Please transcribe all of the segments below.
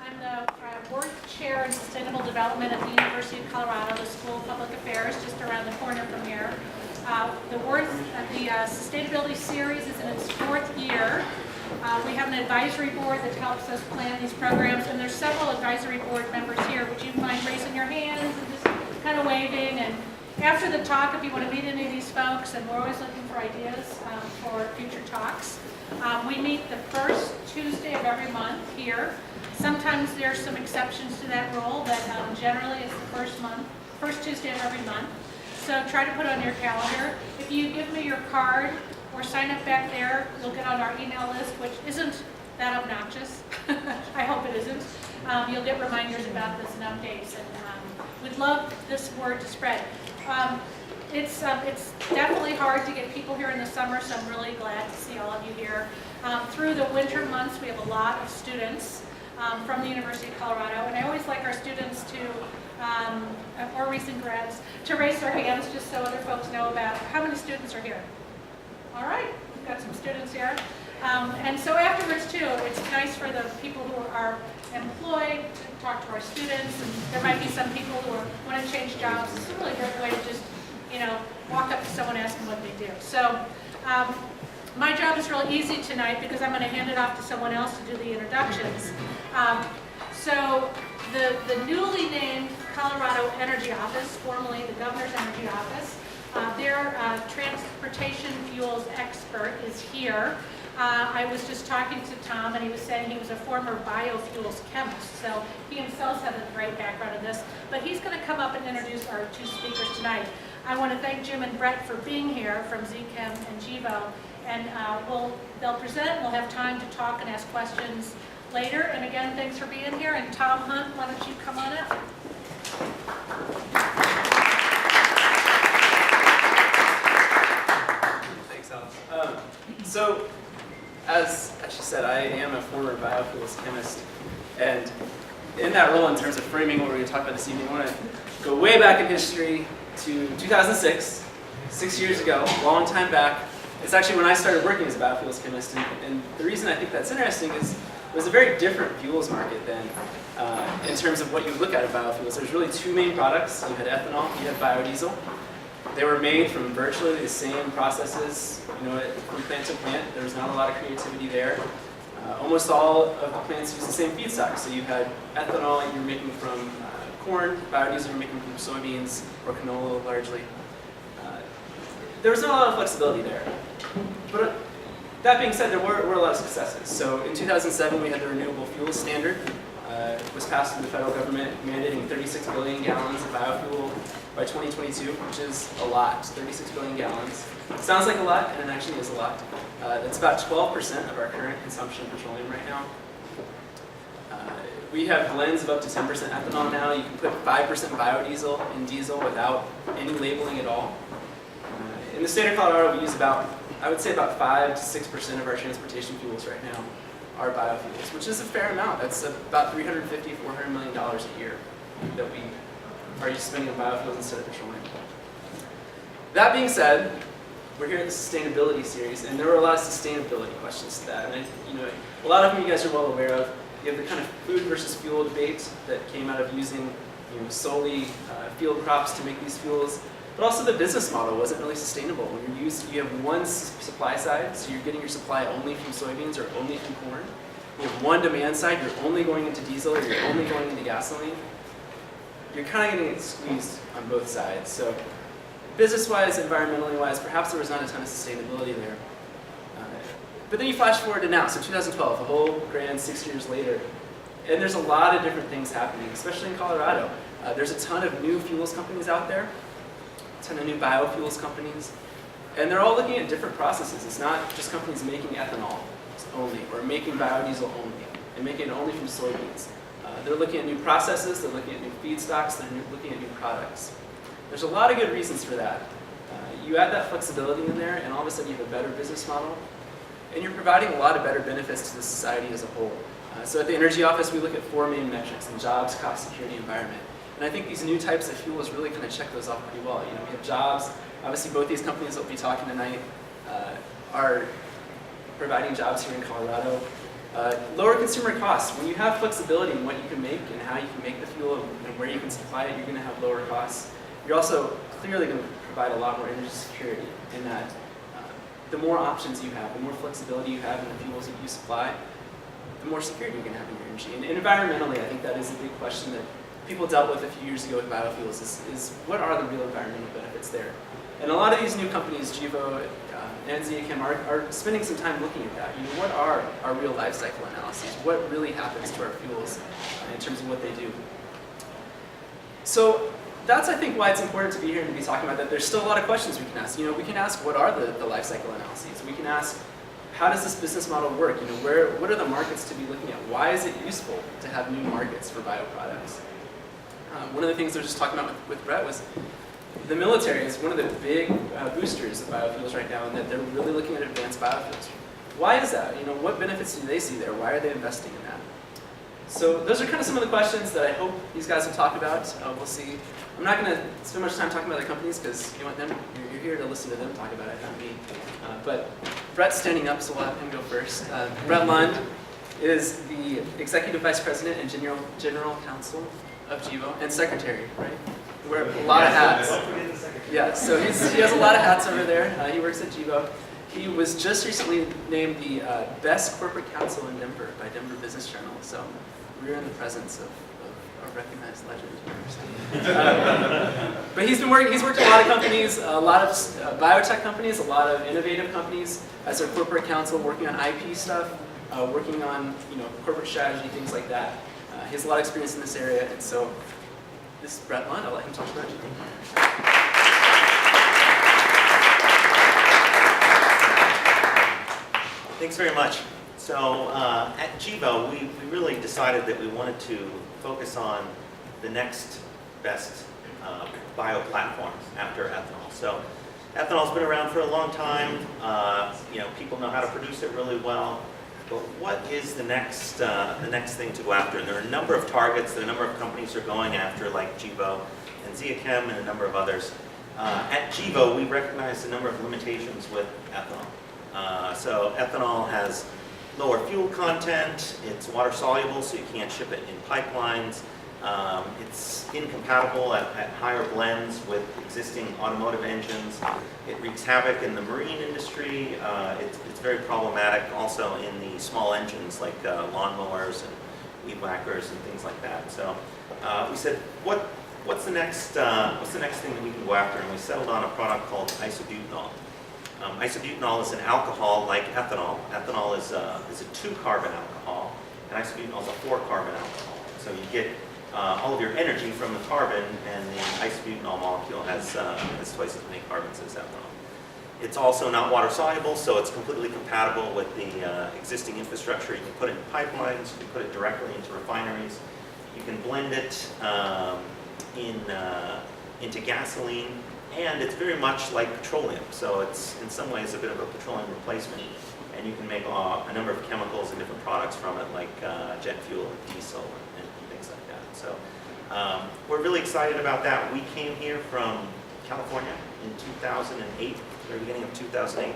I'm the board chair in sustainable development at the University of Colorado, the School of Public Affairs, just around the corner from here. The sustainability series is in its 4th year. We have an advisory board that helps us plan these programs, and there's several advisory board members here. Would you mind raising your hands and just kind of waving? And after the talk, if you want to meet any of these folks, and we're always looking for ideas for future talks. We meet the first Tuesday of every month here. Sometimes there's some exceptions to that rule, but generally it's the first Tuesday of every month. So try to put it on your calendar. If you give me your card or sign up back there, you'll get on our email list, which isn't that obnoxious. I hope it isn't. You'll get reminders about this and updates, and we'd love this word to spread. It's definitely hard to get people here in the summer, so I'm really glad to see all of you here. Through the winter months, we have a lot of students from the University of Colorado, and I always like our students to, or recent grads, to raise their hands just so other folks know about how many students are here. All right, we've got some students here. And so afterwards, too, it's nice for the people who are employed to talk to our students, and there might be some people who want to change jobs. It's a really great way to just, walk up to someone, ask them what they do. So my job is really easy tonight because I'm going to hand it off to someone else to do the introductions. So the newly named Colorado Energy Office, formerly the Governor's Energy Office, their transportation fuels expert is here. I was just talking to Tom, and he was saying he was a former biofuels chemist, so he himself has a great background in this. But he's going to come up and introduce our 2 speakers tonight. I want to thank Jim and Brett for being here from ZeaChem and Cibo, and they'll present. We'll have time to talk and ask questions later. And again, thanks for being here. And Tom Hunt, why don't you come on up? Thanks, Alex. So, as she said, I am a former biofuels chemist, and in that role, in terms of framing what we're going to talk about this evening, I want to go way back in history to 2006, 6 years ago, long time back. It's actually when I started working as a biofuels chemist, and the reason I think that's interesting is it was a very different fuels market then in terms of what you look at in biofuels. There's really 2 main products. You had ethanol, you had biodiesel. They were made from virtually the same processes, from plant to plant. There was not a lot of creativity there. Almost all of the plants used the same feedstock. So you had ethanol you're making from corn, biodiesel you're making from soybeans or canola largely. There was not a lot of flexibility there. But that being said, there were a lot of successes. So in 2007, we had the renewable fuels standard. It was passed through the federal government, mandating 36 billion gallons of biofuel by 2022, which is a lot, 36 billion gallons. It sounds like a lot, and it actually is a lot. That's about 12% of our current consumption of petroleum right now. We have blends of up to 10% ethanol now. You can put 5% biodiesel in diesel without any labeling at all. In the state of Colorado, we use I would say about 5 to 6% of our transportation fuels right now are biofuels, which is a fair amount. That's about $350, $400 million a year that we are just spending on biofuels instead of petroleum. That being said, we're here at the sustainability series, and there were a lot of sustainability questions to that. And a lot of them you guys are well aware of. You have the kind of food versus fuel debate that came out of using solely field crops to make these fuels. But also the business model wasn't really sustainable. When you have one supply side, so you're getting your supply only from soybeans or only from corn. You have one demand side, you're only going into diesel or you're only going into gasoline. You're kind of getting squeezed on both sides. So business-wise, environmentally-wise, perhaps there was not a ton of sustainability there. But then you flash forward to now, so 2012, a whole grand 6 years later. And there's a lot of different things happening, especially in Colorado. There's a ton of new fuels companies out there. A ton of new biofuels companies, and they're all looking at different processes. It's not just companies making ethanol only, or making biodiesel only, and making it only from soybeans. They're looking at new processes, they're looking at new feedstocks, they're looking at new products. There's a lot of good reasons for that. You add that flexibility in there, and all of a sudden you have a better business model, and you're providing a lot of better benefits to the society as a whole. So at the Energy Office, we look at 4 main metrics: in jobs, cost, security, environment. And I think these new types of fuels really kind of check those off pretty well. We have jobs. Obviously, both these companies that will be talking tonight are providing jobs here in Colorado. Lower consumer costs. When you have flexibility in what you can make and how you can make the fuel and where you can supply it, you're going to have lower costs. You're also clearly going to provide a lot more energy security in that the more options you have, the more flexibility you have in the fuels that you supply, the more security you're going to have in your energy. And environmentally, I think that is a big question that people dealt with a few years ago with biofuels is what are the real environmental benefits there? And a lot of these new companies, Cibo and ZeaChem, are spending some time looking at that. What are our real life cycle analyses? What really happens to our fuels in terms of what they do? So that's, I think, why it's important to be here and to be talking about that. There's still a lot of questions we can ask. We can ask, what are the life cycle analyses? We can ask, how does this business model work? What are the markets to be looking at? Why is it useful to have new markets for bioproducts? One of the things I was just talking about with Brett was the military is one of the big boosters of biofuels right now, and that they're really looking at advanced biofuels. Why is that? What benefits do they see there? Why are they investing in that? So those are kind of some of the questions that I hope these guys will talk about. We'll see. I'm not going to spend much time talking about the companies because you want them. You're here to listen to them talk about it, not me. But Brett's standing up, so we'll have him go first. Brett Lund is the Executive Vice President and General Counsel of Gevo, and Secretary, right? We wear a lot of hats. Yeah, so he has a lot of hats over there. He works at Cibo. He was just recently named the Best Corporate Counsel in Denver by Denver Business Journal. So we're in the presence of a recognized legend. But he's worked at a lot of companies, a lot of biotech companies, a lot of innovative companies as their corporate counsel, working on IP stuff, working on corporate strategy, things like that. He has a lot of experience in this area, and so this is Brett Lund. I'll let him talk about it. Thanks very much. So at Cibo, we really decided that we wanted to focus on the next best bio platforms after ethanol. So ethanol's been around for a long time. People know how to produce it really well. But what is the next thing to go after? And there are a number of targets that a number of companies are going after, like Cibo and ZeaChem and a number of others. At Cibo, we recognize a number of limitations with ethanol. So ethanol has lower fuel content, it's water soluble, so you can't ship it in pipelines. It's incompatible at higher blends with existing automotive engines. It wreaks havoc in the marine industry. It's very problematic also in the small engines like lawnmowers and weed whackers and things like that. So we said, what's the next thing that we can go after? And we settled on a product called isobutanol. Isobutanol is an alcohol like ethanol. Ethanol is a 2-carbon alcohol, and isobutanol is a 4-carbon alcohol. So you get all of your energy from the carbon, and the isobutanol molecule has twice as many carbons as ethanol. It's also not water soluble, so it's completely compatible with the existing infrastructure. You can put it in pipelines, you can put it directly into refineries, you can blend it into gasoline, and it's very much like petroleum. So it's in some ways a bit of a petroleum replacement, and you can make a number of chemicals and different products from it, like jet fuel and diesel and things like that. So we're really excited about that. We came here from California in 2008, the very beginning of 2008.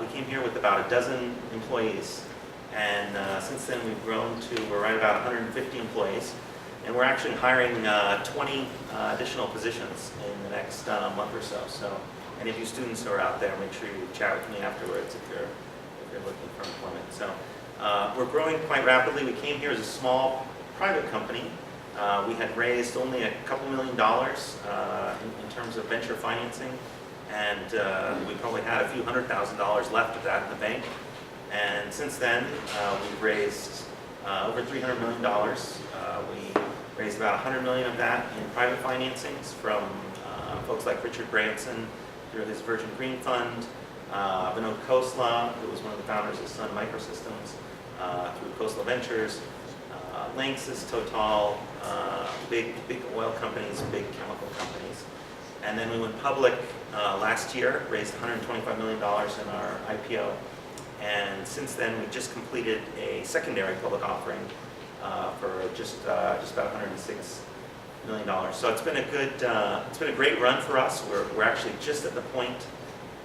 We came here with about a dozen employees, and since then we've grown to, we're right about 150 employees, and we're actually hiring 20 additional positions in the next month or so. So any of you students who are out there, make sure you chat with me afterwards if you're looking for employment. So we're growing quite rapidly. We came here as a small private company. We had raised only a couple $1 million in terms of venture financing, and we probably had a few $100,000 left of that in the bank. And since then, we've raised over $300 million. We raised about $100 million of that in private financings from folks like Richard Branson through his Virgin Green Fund, Vinod Khosla, who was one of the founders of Sun Microsystems, through Khosla Ventures, Lanxess, Total, big oil companies, big chemical companies. And then we went public last year, raised $125 million in our IPO. And since then, we just completed a secondary public offering for just about $106 million. So it's been a great run for us. We're actually just at the point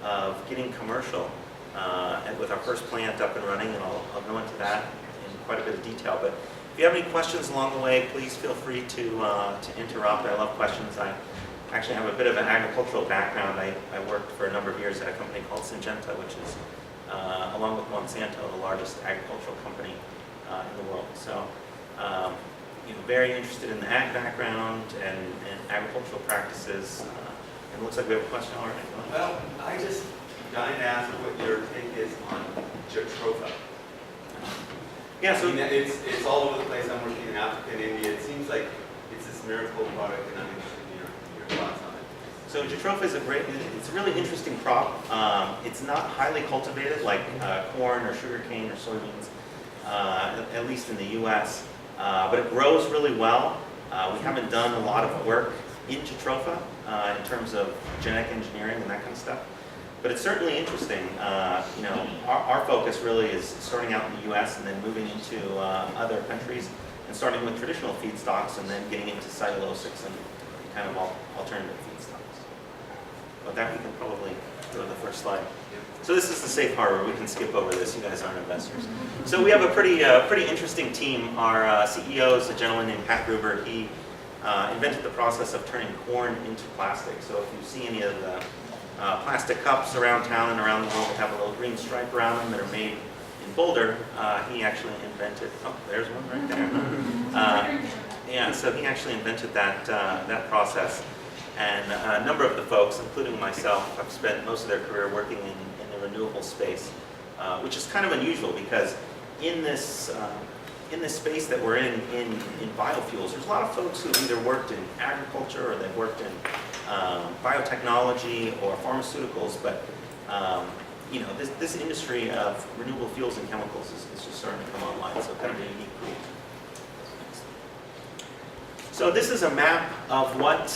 of getting commercial with our first plant up and running, and I'll go into that in quite a bit of detail. But if you have any questions along the way, please feel free to interrupt. I love questions. I actually have a bit of an agricultural background. I worked for a number of years at a company called Syngenta, which is, along with Monsanto, the largest agricultural company in the world. So, very interested in the ag background and agricultural practices. And it looks like we have a question already. Well, I just dying to ask what your take is on Jatropha. Yeah, so I mean, it's all over the place. I'm working in Africa and India. It seems like it's this miracle product, and I'm interested in your thoughts on it. So Jatropha is it's a really interesting crop. It's not highly cultivated like corn or sugarcane or soybeans, at least in the U.S., but it grows really well. We haven't done a lot of work in Jatropha in terms of genetic engineering and that kind of stuff. But it's certainly interesting. Our focus really is starting out in the U.S. and then moving into other countries and starting with traditional feedstocks and then getting into cellulosics and kind of alternative feedstocks. With that, we can probably go to the first slide. So this is the safe harbor. We can skip over this. You guys aren't investors. So we have a pretty interesting team. Our CEO is a gentleman named Pat Gruber. He invented the process of turning corn into plastic. So if you see any of the plastic cups around town and around the world that have a little green stripe around them that are made in Boulder, he actually invented, oh, there's one right there. Yeah, so he actually invented that process. And a number of the folks, including myself, have spent most of their career working in the renewable space, which is kind of unusual because in this space that we're in biofuels, there's a lot of folks who either worked in agriculture or they've worked in biotechnology or pharmaceuticals, but this industry of renewable fuels and chemicals is just starting to come online, so kind of a unique group. So this is a map of what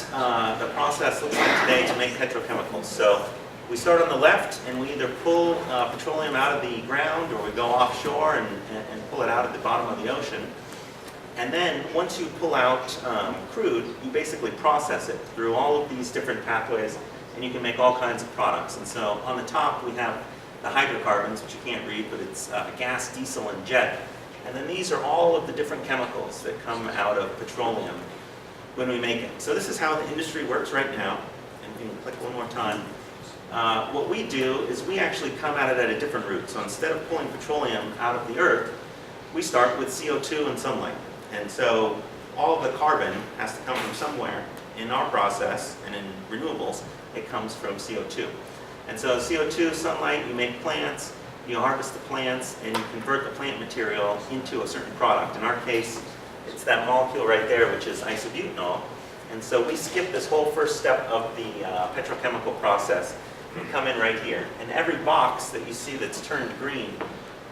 the process looks like today to make petrochemicals. So we start on the left and we either pull petroleum out of the ground or we go offshore and pull it out at the bottom of the ocean. And then once you pull out crude, you basically process it through all of these different pathways and you can make all kinds of products. And so on the top we have the hydrocarbons, which you can't read, but it's gas, diesel, and jet. And then these are all of the different chemicals that come out of petroleum when we make it. So this is how the industry works right now. And we can click one more time. What we do is we actually come at it at a different route. So instead of pulling petroleum out of the earth, we start with CO2 and sunlight. And so all of the carbon has to come from somewhere. In our process and in renewables, it comes from CO2. And so CO2, sunlight, you make plants, you harvest the plants, and you convert the plant material into a certain product. In our case, it's that molecule right there, which is isobutanol. And so we skip this whole first step of the petrochemical process. We come in right here. And every box that you see that's turned green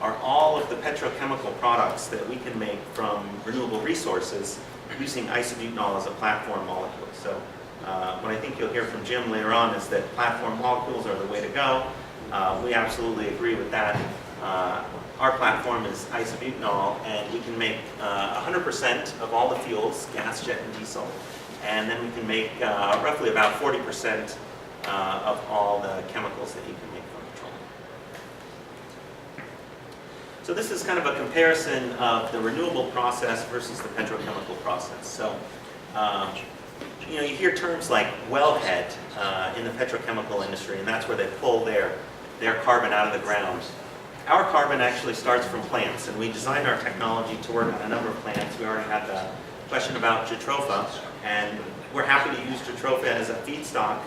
are all of the petrochemical products that we can make from renewable resources using isobutanol as a platform molecule. So what I think you'll hear from Jim later on is that platform molecules are the way to go. We absolutely agree with that. Our platform is isobutanol, and we can make 100% of all the fuels, gas, jet, and diesel. And then we can make roughly about 40% of all the chemicals that you can make from petroleum. So this is kind of a comparison of the renewable process versus the petrochemical process. So you hear terms like wellhead in the petrochemical industry, and that's where they pull their carbon out of the ground. Our carbon actually starts from plants, and we designed our technology to work on a number of plants. We already had the question about Jatropha, and we're happy to use Jatropha as a feedstock.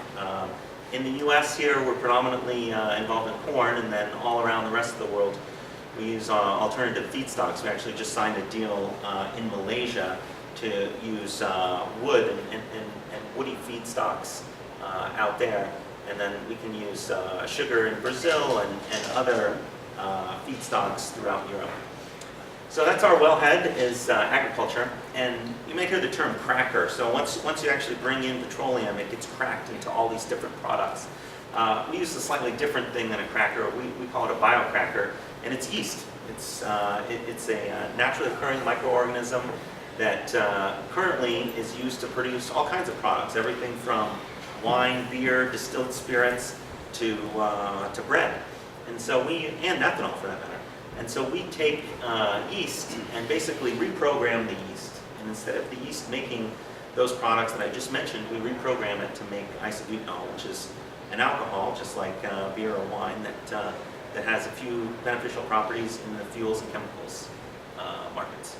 In the U.S. here, we're predominantly involved in corn, and then all around the rest of the world, we use alternative feedstocks. We actually just signed a deal in Malaysia to use wood and woody feedstocks out there. And then we can use sugar in Brazil and other feedstocks throughout Europe. So that's our wellhead, is agriculture. And you may hear the term cracker. So once you actually bring in petroleum, it gets cracked into all these different products. We use a slightly different thing than a cracker. We call it a biocracker, and it's yeast. It's a naturally occurring microorganism that currently is used to produce all kinds of products, everything from wine, beer, distilled spirits, to bread. And ethanol for that matter. And so we take yeast and basically reprogram the yeast. And instead of the yeast making those products that I just mentioned, we reprogram it to make isobutanol, which is an alcohol, just like beer or wine, that has a few beneficial properties in the fuels and chemicals markets.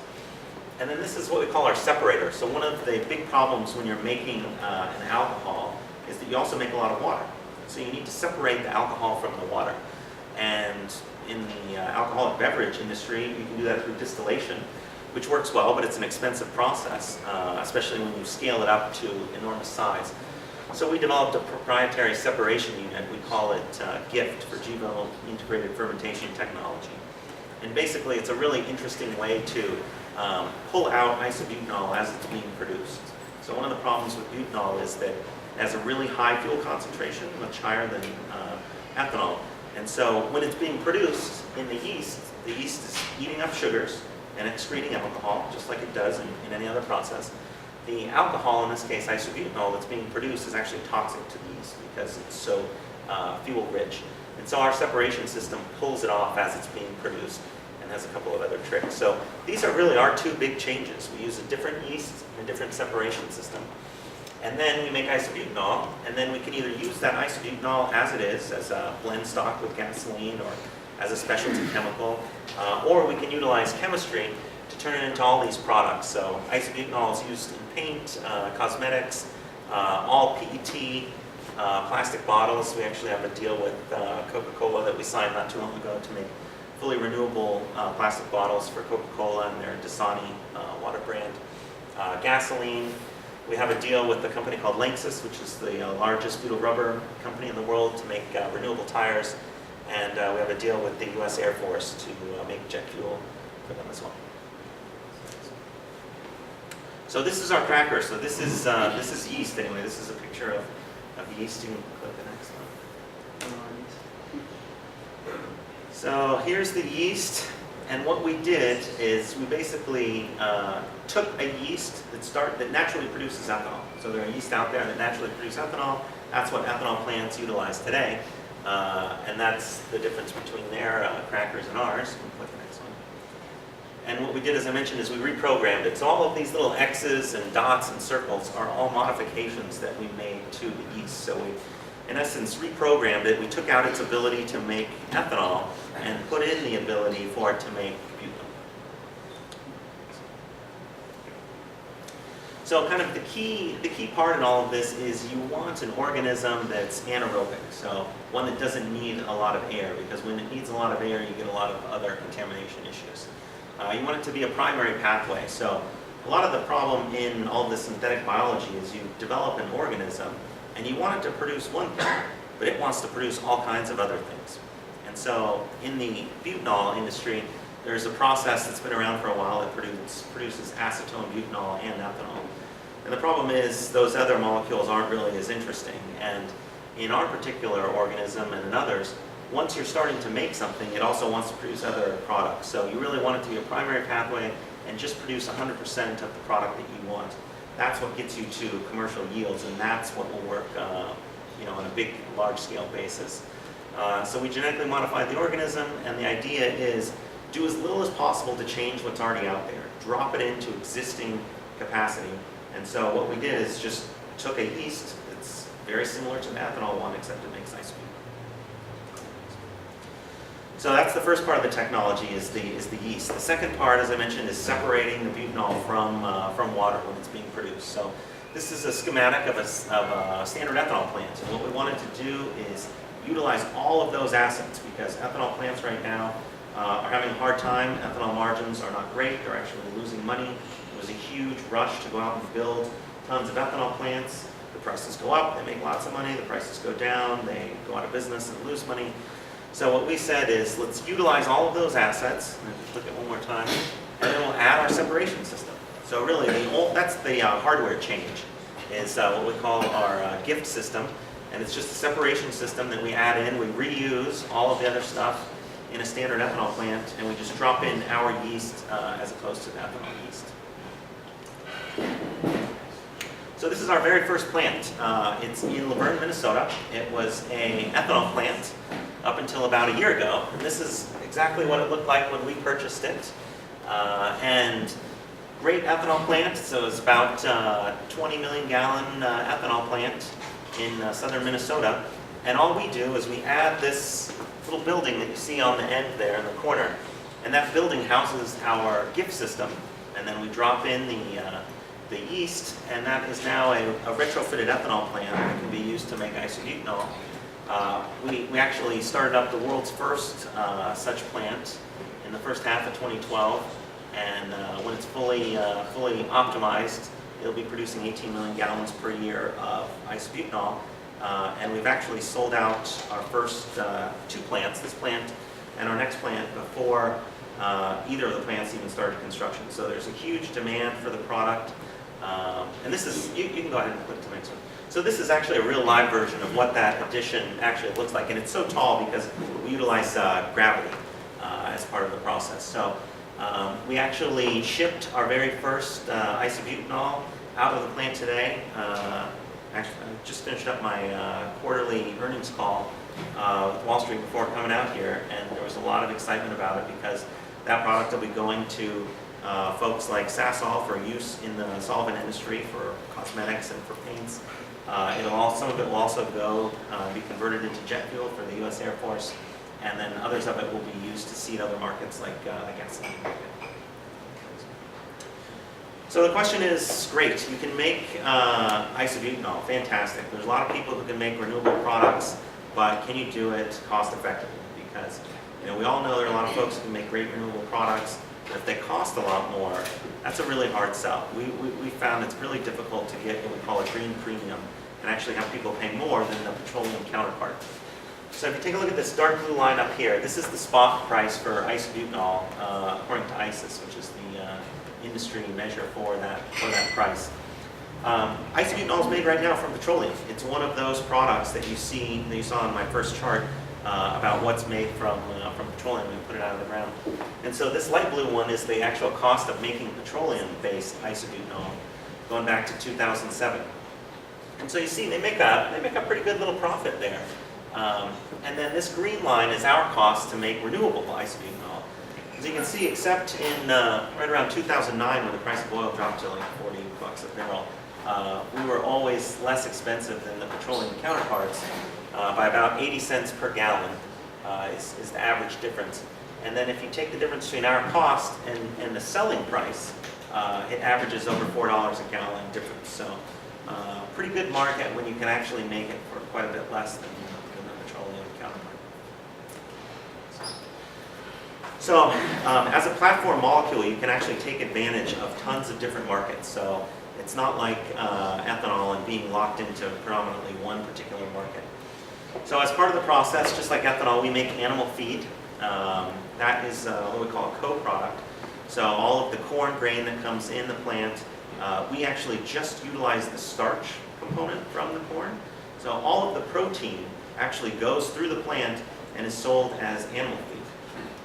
And then this is what we call our separator. So one of the big problems when you're making an alcohol is that you also make a lot of water. So you need to separate the alcohol from the water. And in the alcoholic beverage industry, you can do that through distillation, which works well, but it's an expensive process, especially when you scale it up to enormous size. So we developed a proprietary separation unit. We call it GIFT for Gevo Integrated Fermentation Technology. And basically, it's a really interesting way to pull out isobutanol as it's being produced. So one of the problems with butanol is that it has a really high fuel concentration, much higher than ethanol. And so when it's being produced in the yeast is eating up sugars and excreting alcohol, just like it does in any other process. The alcohol, in this case isobutanol, that's being produced is actually toxic to the yeast because it's so fuel rich. And so our separation system pulls it off as it's being produced and has a couple of other tricks. So these are really our two big changes. We use a different yeast and a different separation system. And then we make isobutanol, and then we can either use that isobutanol as it is, as a blend stock with gasoline or as a specialty chemical, or we can utilize chemistry to turn it into all these products. So isobutanol is used in paint, cosmetics, all PET, plastic bottles. We actually have a deal with Coca-Cola that we signed not too long ago to make fully renewable plastic bottles for Coca-Cola and their Dasani water brand. Gasoline. We have a deal with a company called Lanxess, which is the largest butyl rubber company in the world, to make renewable tires. And we have a deal with the U.S. Air Force to make jet fuel for them as well. So this is our cracker. So this is yeast anyway. This is a picture of yeast. You can click the next one. So here's the yeast. And what we did is we basically took a yeast that naturally produces ethanol. So there are yeast out there that naturally produce ethanol. That's what ethanol plants utilize today. And that's the difference between their crackers and ours. We'll click the next one. And what we did, as I mentioned, is we reprogrammed it. So all of these little X's and dots and circles are all modifications that we made to the yeast. So we, in essence, reprogrammed it. We took out its ability to make ethanol and put in the ability for it to make butanol. So kind of the key part in all of this is you want an organism that's anaerobic, so one that doesn't need a lot of air, because when it needs a lot of air, you get a lot of other contamination issues. You want it to be a primary pathway. So a lot of the problem in all this synthetic biology is you develop an organism and you want it to produce one thing, but it wants to produce all kinds of other things. And so in the butanol industry, there's a process that's been around for a while that produces acetone, butanol, and ethanol. And the problem is those other molecules aren't really as interesting. And in our particular organism and in others, once you're starting to make something, it also wants to produce other products. So you really want it to be a primary pathway and just produce 100% of the product that you want. That's what gets you to commercial yields, and that's what will work on a big, large-scale basis. So we genetically modified the organism, and the idea is do as little as possible to change what's already out there. Drop it into existing capacity. And so what we did is just took a yeast that's very similar to the ethanol one, except it makes isobutanol. So that's the first part of the technology, is the yeast. The second part, as I mentioned, is separating the butanol from water when it's being produced. So this is a schematic of a standard ethanol plant. And what we wanted to do is utilize all of those assets, because ethanol plants right now are having a hard time. Ethanol margins are not great. They're actually losing money. It was a huge rush to go out and build tons of ethanol plants. The prices go up, they make lots of money. The prices go down, they go out of business and lose money. So what we said is, let's utilize all of those assets. And if you click it one more time, and then we'll add our separation system. So really, that's the hardware change, is what we call our GIFT system. And it's just a separation system that we add in. We reuse all of the other stuff in a standard ethanol plant, and we just drop in our yeast as opposed to the ethanol yeast. So this is our very first plant. It's in Luverne, Minnesota. It was an ethanol plant up until about a year ago. And this is exactly what it looked like when we purchased it. And great ethanol plant, so it's about 20 million gallon ethanol plant in southern Minnesota. And all we do is we add this little building that you see on the end there in the corner. And that building houses our GIF system. And then we drop in the yeast, and that is now a retrofitted ethanol plant that can be used to make isobutanol. We actually started up the world's first such plant in the first half of 2012, and when it's fully optimized, it'll be producing 18 million gallons per year of isobutanol. And we've actually sold out our first 2 plants, this plant and our next plant, before either of the plants even started construction. So there's a huge demand for the product. And this is, you can go ahead and click to the next one. So this is actually a real live version of what that addition actually looks like. And it's so tall because we utilize gravity as part of the process. So we actually shipped our very first isobutanol out of the plant today. Actually, I just finished up my quarterly earnings call with Wall Street before coming out here, and there was a lot of excitement about it because that product will be going to folks like Sasol for use in the solvent industry for cosmetics and for paints. Some of it will also go be converted into jet fuel for the U.S. Air Force, and then others of it will be used to seed other markets like the gasoline market. So the question is, great, you can make isobutanol, fantastic. There's a lot of people who can make renewable products, but can you do it cost effectively? Because we all know there are a lot of folks who can make great renewable products, but if they cost a lot more, that's a really hard sell. We found it's really difficult to get what we call a green premium and actually have people pay more than the petroleum counterpart. So if you take a look at this dark blue line up here, this is the spot price for isobutanol according to ISIS, which is the industry measure for that price. Isobutanol is made right now from petroleum. It's one of those products that you saw in my first chart about what's made from petroleum and put it out of the ground. And so this light blue one is the actual cost of making petroleum-based isobutanol going back to 2007. And so you see they make a pretty good little profit there. And then this green line is our cost to make renewable isobutanol. As you can see, except in right around 2009 when the price of oil dropped to like $40 a barrel, we were always less expensive than the petroleum counterparts by about 80 cents per gallon is the average difference. And then if you take the difference between our cost and the selling price, it averages over $4 a gallon difference. So pretty good market when you can actually make it for quite a bit less than the petroleum counterpart. So as a platform molecule, you can actually take advantage of tons of different markets. So it's not like ethanol and being locked into predominantly one particular market. So as part of the process, just like ethanol, we make animal feed. That is what we call a co-product. So all of the corn grain that comes in the plant, we actually just utilize the starch component from the corn. So all of the protein actually goes through the plant and is sold as animal feed.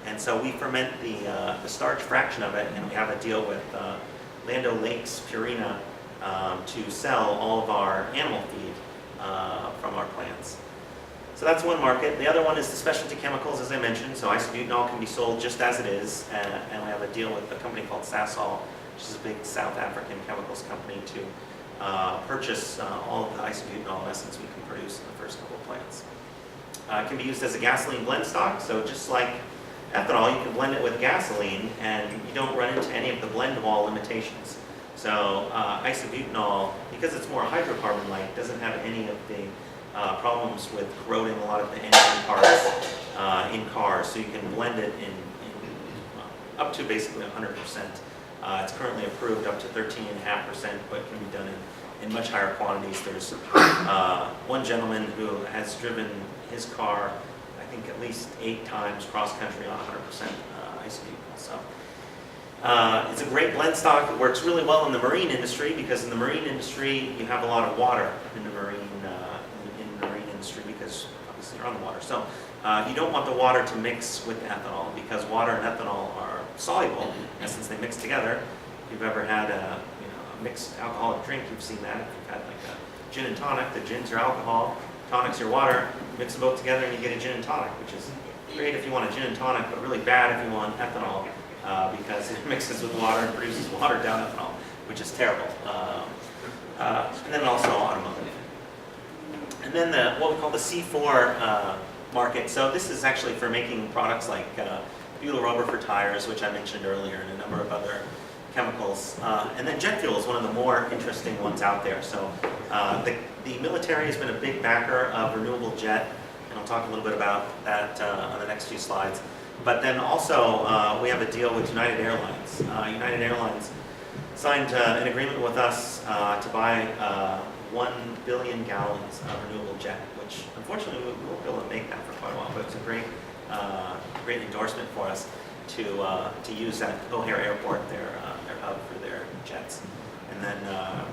And so we ferment the starch fraction of it, and we have a deal with Land O'Lakes Purina to sell all of our animal feed from our plants. So that's one market. The other one is the specialty chemicals, as I mentioned. So isobutanol can be sold just as it is, and we have a deal with a company called Sasol, which is a big South African chemicals company, to purchase all of the isobutanol essence we can produce in the first couple of plants. It can be used as a gasoline blend stock, so just like ethanol, you can blend it with gasoline, and you don't run into any of the blend wall limitations. So isobutanol, because it's more hydrocarbon-like, doesn't have any of the problems with corroding a lot of the engine parts in cars. So you can blend it in up to basically 100%. It's currently approved up to 13.5%, but can be done in much higher quantities. There's one gentleman who has driven his car, I think at least 8 times cross-country on 100% isobutanol. So it's a great blend stock. It works really well in the marine industry because in the marine industry you have a lot of water in the marine industry because obviously you're on the water. So you don't want the water to mix with ethanol because water and ethanol are soluble. In essence, they mix together. If you've ever had a mixed alcoholic drink, you've seen that. If you've had like a gin and tonic, the gins are alcohol, tonic's your water, mix them both together and you get a gin and tonic, which is great if you want a gin and tonic, but really bad if you want ethanol, because it mixes with water and produces watered down ethanol, which is terrible. And then also automotive. And then what we call the C4 market. So this is actually for making products like butyl rubber for tires, which I mentioned earlier, and a number of other chemicals. And then jet fuel is one of the more interesting ones out there. So the military has been a big backer of renewable jet, and I'll talk a little bit about that on the next few slides. But then also we have a deal with United Airlines. United Airlines signed an agreement with us to buy 1 billion gallons of renewable jet, which unfortunately we won't be able to make that for quite a while, but it's a great endorsement for us to use at O'Hare Airport, their hub for their jets. And then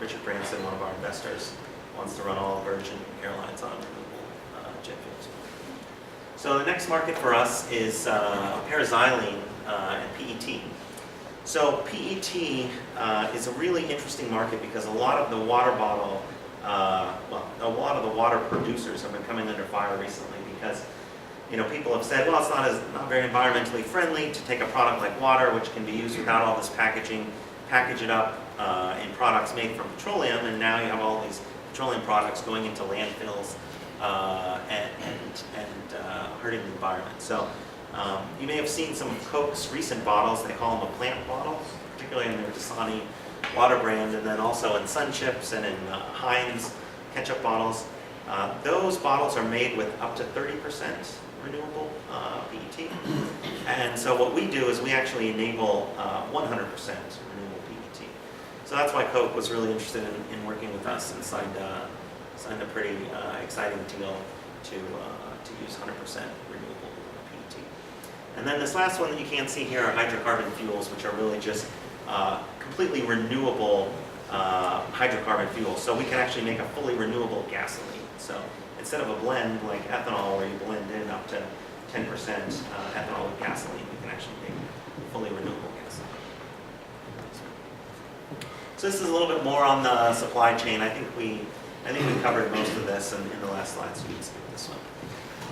Richard Branson, one of our investors, wants to run all Virgin Airlines on renewable jet fuels. So the next market for us is paraxylene and PET. So PET is a really interesting market because a lot of the water bottle, a lot of the water producers have been coming under fire recently because people have said, well, it's not very environmentally friendly to take a product like water, which can be used without all this packaging, package it up in products made from petroleum, and now you have all these petroleum products going into landfills and hurting the environment. So you may have seen some of Coke's recent bottles. They call them a plant bottle, particularly in their Dasani water brand, and then also in Sun Chips and in Heinz ketchup bottles. Those bottles are made with up to 30% renewable PET. And so what we do is we actually enable 100% renewable PET. So that's why Coke was really interested in working with us and signed a pretty exciting deal to use 100% renewable PET. And then this last one that you can't see here are hydrocarbon fuels, which are really just completely renewable hydrocarbon fuels. So we can actually make a fully renewable gasoline. So instead of a blend like ethanol where you blend in up to 10% ethanol with gasoline, we can actually make fully renewable gasoline. So this is a little bit more on the supply chain. I think we covered most of this in the last slide, so you can skip this one.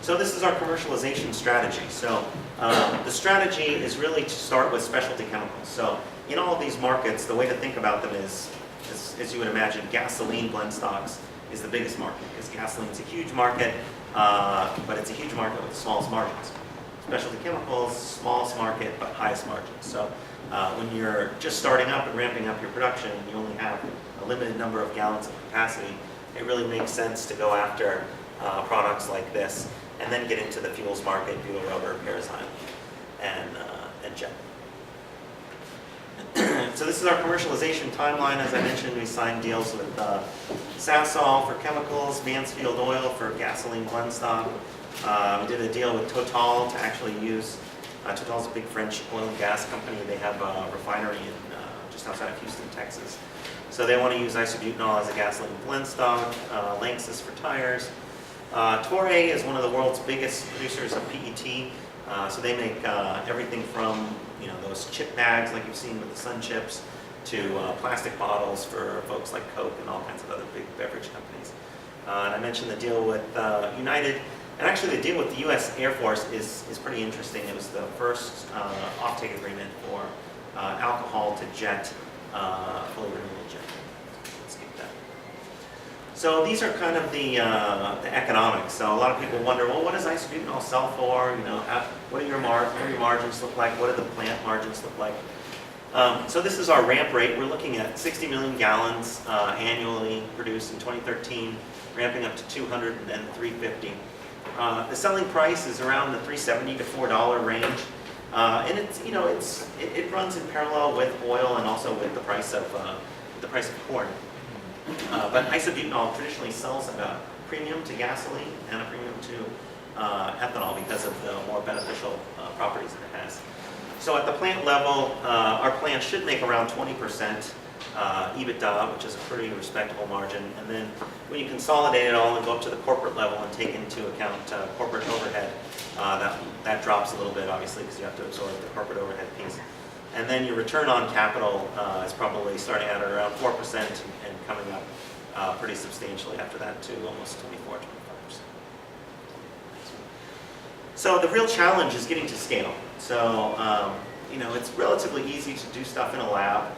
So this is our commercialization strategy. So the strategy is really to start with specialty chemicals. So in all of these markets, the way to think about them is, as you would imagine, gasoline blend stocks is the biggest market, because gasoline is a huge market, but it's a huge market with the smallest margins. Specialty chemicals, smallest market, but highest margins. So when you're just starting up and ramping up your production, and you only have a limited number of gallons of capacity, it really makes sense to go after products like this, and then get into the fuels market, butyl rubber, paraxylene, and jet. So this is our commercialization timeline. As I mentioned, we signed deals with Sasol for chemicals, Mansfield Oil for gasoline blend stock. We did a deal with Total to actually use, Total's a big French oil and gas company. They have a refinery just outside of Houston, Texas. So they want to use isobutanol as a gasoline blend stock, Lanxess for tires. Toray is one of the world's biggest producers of PET. So they make everything from those chip bags like you've seen with the Sun Chips to plastic bottles for folks like Coke and all kinds of other big beverage companies. And I mentioned the deal with United. And actually the deal with the U.S. Air Force is pretty interesting. It was the first offtake agreement for alcohol to jet, fully renewable jet. Let's keep that. So these are kind of the economics. So a lot of people wonder, well, what does isobutanol sell for? What do your margins look like? What do the plant margins look like? So this is our ramp rate. We're looking at 60 million gallons annually produced in 2013, ramping up to 200 and then 350. The selling price is around the $3.70 to $4 range, and it runs in parallel with oil and also with the price of corn. But isobutanol traditionally sells at a premium to gasoline and a premium to ethanol because of the more beneficial properties that it has. So at the plant level, our plant should make around 20% EBITDA, which is a pretty respectable margin. And then when you consolidate it all and go up to the corporate level and take into account corporate overhead, that drops a little bit, obviously, because you have to absorb the corporate overhead piece. And then your return on capital is probably starting at around 4% and coming up pretty substantially after that to almost 24, 25%. So the real challenge is getting to scale. So, it's relatively easy to do stuff in a lab.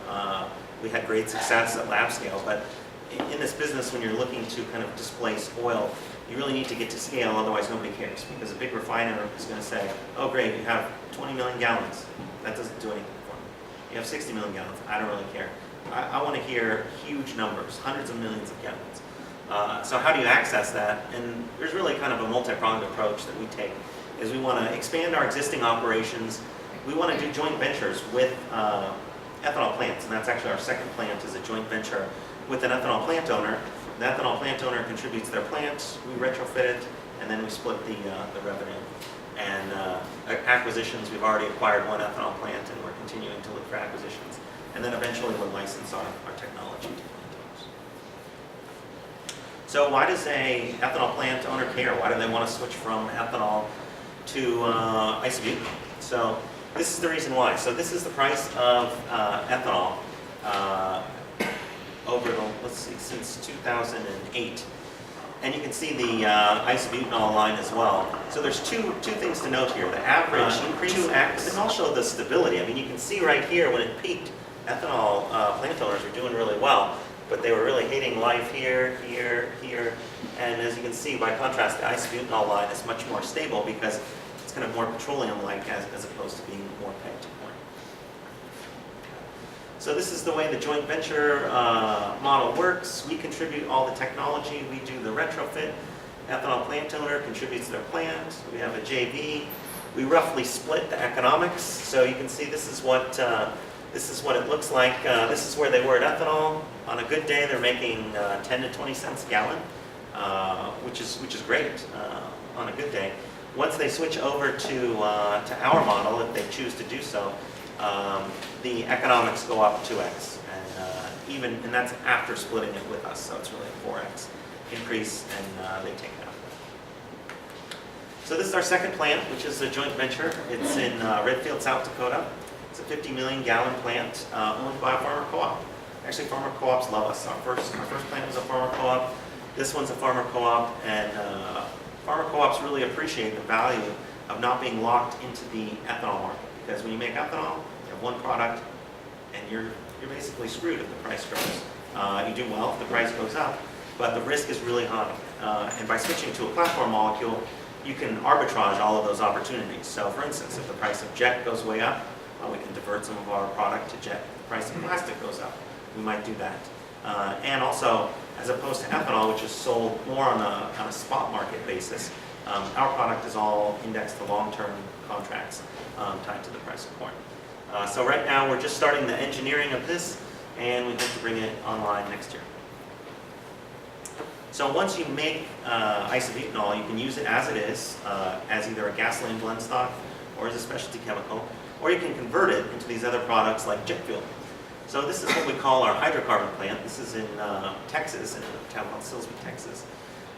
We had great success at lab scale, but in this business, when you're looking to kind of displace oil, you really need to get to scale, otherwise nobody cares. Because a big refiner is going to say, oh great, you have 20 million gallons. That doesn't do anything for me. You have 60 million gallons. I don't really care. I want to hear huge numbers, hundreds of millions of gallons. So how do you access that? And there's really kind of a multi-pronged approach that we take. Is we want to expand our existing operations. We want to do joint ventures with ethanol plants, and that's actually our second plant is a joint venture with an ethanol plant owner. The ethanol plant owner contributes their plant, we retrofit it, and then we split the revenue. And acquisitions, we've already acquired one ethanol plant, and we're continuing to look for acquisitions. And then eventually we'll license our technology to plant owners. So why does a ethanol plant owner care? Why do they want to switch from ethanol to isobutanol? So this is the reason why. So this is the price of ethanol over the, since 2008. And you can see the isobutanol line as well. So there's two things to note here. The average increase, 2x, and also the stability. I mean, you can see right here when it peaked, ethanol plant owners were doing really well, but they were really hating life here, here, here. And as you can see, by contrast, the isobutanol line is much more stable because it's kind of more petroleum-like as opposed to being more pegged to corn. So this is the way the joint venture model works. We contribute all the technology. We do the retrofit. Ethanol plant owner contributes their plant. We have a JV. We roughly split the economics. So you can see this is what it looks like. This is where they were at ethanol. On a good day, they're making 10 to 20 cents a gallon, which is great on a good day. Once they switch over to our model, if they choose to do so, the economics go up 2x, and that's after splitting it with us. So it's really a 4x increase, and they take it out. So this is our second plant, which is a joint venture. It's in Redfield, South Dakota. It's a 50 million gallon plant owned by a farmer co-op. Actually, farmer co-ops love us. Our first plant was a farmer co-op. This one's a farmer co-op, and farmer co-ops really appreciate the value of not being locked into the ethanol market. Because when you make ethanol, you have one product, and you're basically screwed if the price grows. You do well if the price goes up, but the risk is really high. And by switching to a platform molecule, you can arbitrage all of those opportunities. So for instance, if the price of jet goes way up, we can divert some of our product to jet. If the price of plastic goes up, we might do that. And also, as opposed to ethanol, which is sold more on a spot market basis, our product is all indexed to long-term contracts tied to the price of corn. So right now, we're just starting the engineering of this, and we hope to bring it online next year. So once you make isobutanol, you can use it as it is, as either a gasoline blend stock or as a specialty chemical, or you can convert it into these other products like jet fuel. So this is what we call our hydrocarbon plant. This is in Texas, in a town called Silsbee, Texas.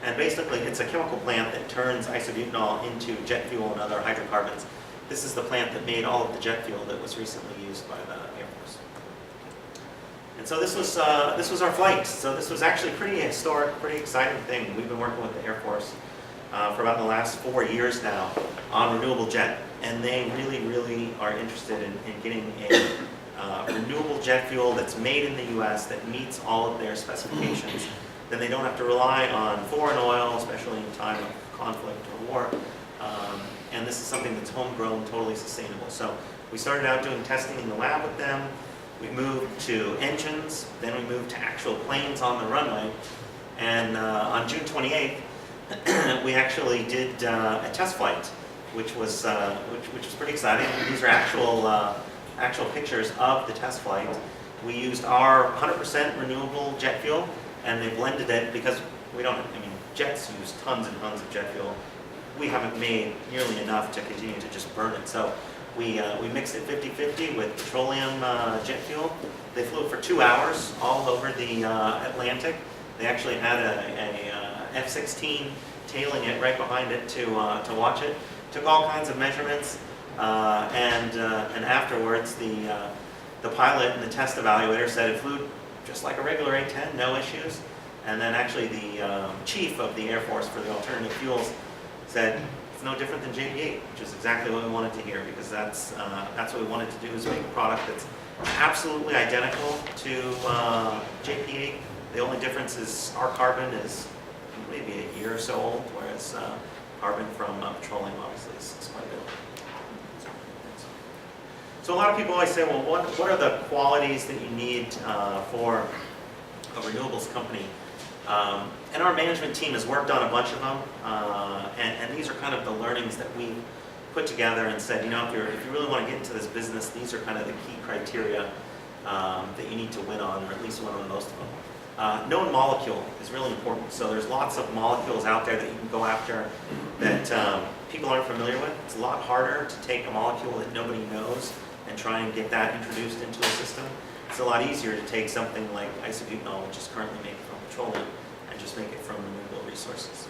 And basically, it's a chemical plant that turns isobutanol into jet fuel and other hydrocarbons. This is the plant that made all of the jet fuel that was recently used by the Air Force. And so this was our flight. So this was actually pretty historic, pretty exciting thing. We've been working with the Air Force for about the last 4 years now on renewable jet. And they really, really are interested in getting a renewable jet fuel that's made in the US that meets all of their specifications. Then they don't have to rely on foreign oil, especially in time of conflict or war. And this is something that's homegrown, totally sustainable. So we started out doing testing in the lab with them. We moved to engines, then we moved to actual planes on the runway. And on June 28th, we actually did a test flight, which was pretty exciting. These are actual pictures of the test flight. We used our 100% renewable jet fuel, and they blended it because jets use tons and tons of jet fuel. We haven't made nearly enough to continue to just burn it. So we mixed it 50-50 with petroleum jet fuel. They flew for 2 hours all over the Atlantic. They actually had a F-16 tailing it right behind it to watch it. Took all kinds of measurements, and afterwards the pilot and the test evaluator said it flew just like a regular A-10, no issues. And then actually the chief of the Air Force for the alternative fuels said It's no different than JP8, which is exactly what we wanted to hear, because that's what we wanted to do, is make a product that's absolutely identical to JP8. The only difference is our carbon is maybe a year or so old, whereas carbon from petroleum obviously is quite a bit old. So a lot of people always say, well, what are the qualities that you need for a renewables company? And our management team has worked on a bunch of them, and these are kind of the learnings that we put together and said, you know, if you really want to get into this business, these are kind of the key criteria that you need to win on, or at least win on most of them. Known molecule is really important. So there's lots of molecules out there that you can go after that people aren't familiar with. It's a lot harder to take a molecule that nobody knows and try and get that introduced into a system. It's a lot easier to take something like isobutanol, which is currently made from petroleum, and just make it from renewable resources.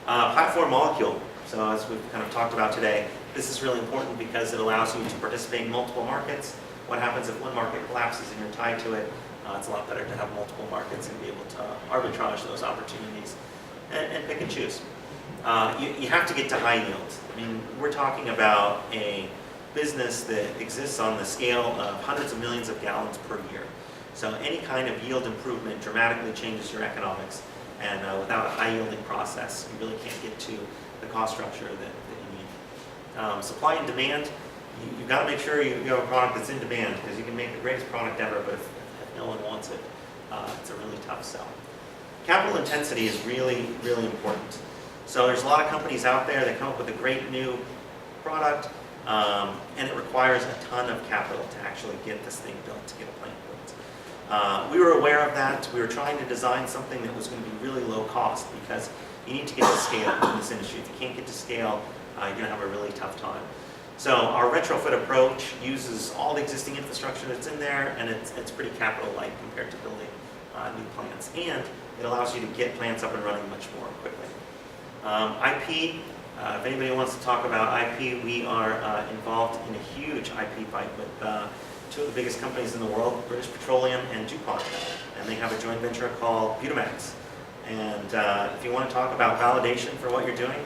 Platform molecule. So as we've kind of talked about today, this is really important because it allows you to participate in multiple markets. What happens if one market collapses and you're tied to it? It's a lot better to have multiple markets and be able to arbitrage those opportunities and pick and choose. You have to get to high yields. I mean, we're talking about a business that exists on the scale of hundreds of millions of gallons per year. So any kind of yield improvement dramatically changes your economics, and without a high yielding process, you really can't get to the cost structure that you need. Supply and demand, you've got to make sure you have a product that's in demand, because you can make the greatest product ever, but if no one wants it, it's a really tough sell. Capital intensity is really, really important. So there's a lot of companies out there that come up with a great new product, and it requires a ton of capital to actually get this thing built, to get a plant built. We were aware of that. We were trying to design something that was going to be really low cost, because you need to get to scale in this industry. If you can't get to scale, you're going to have a really tough time. So our retrofit approach uses all the existing infrastructure that's in there, and it's pretty capital light compared to building new plants. And it allows you to get plants up and running much more quickly. IP, if anybody wants to talk about IP, we are involved in a huge IP fight with two of the biggest companies in the world, British Petroleum and DuPont. And they have a joint venture called Butamax. And if you want to talk about validation for what you're doing,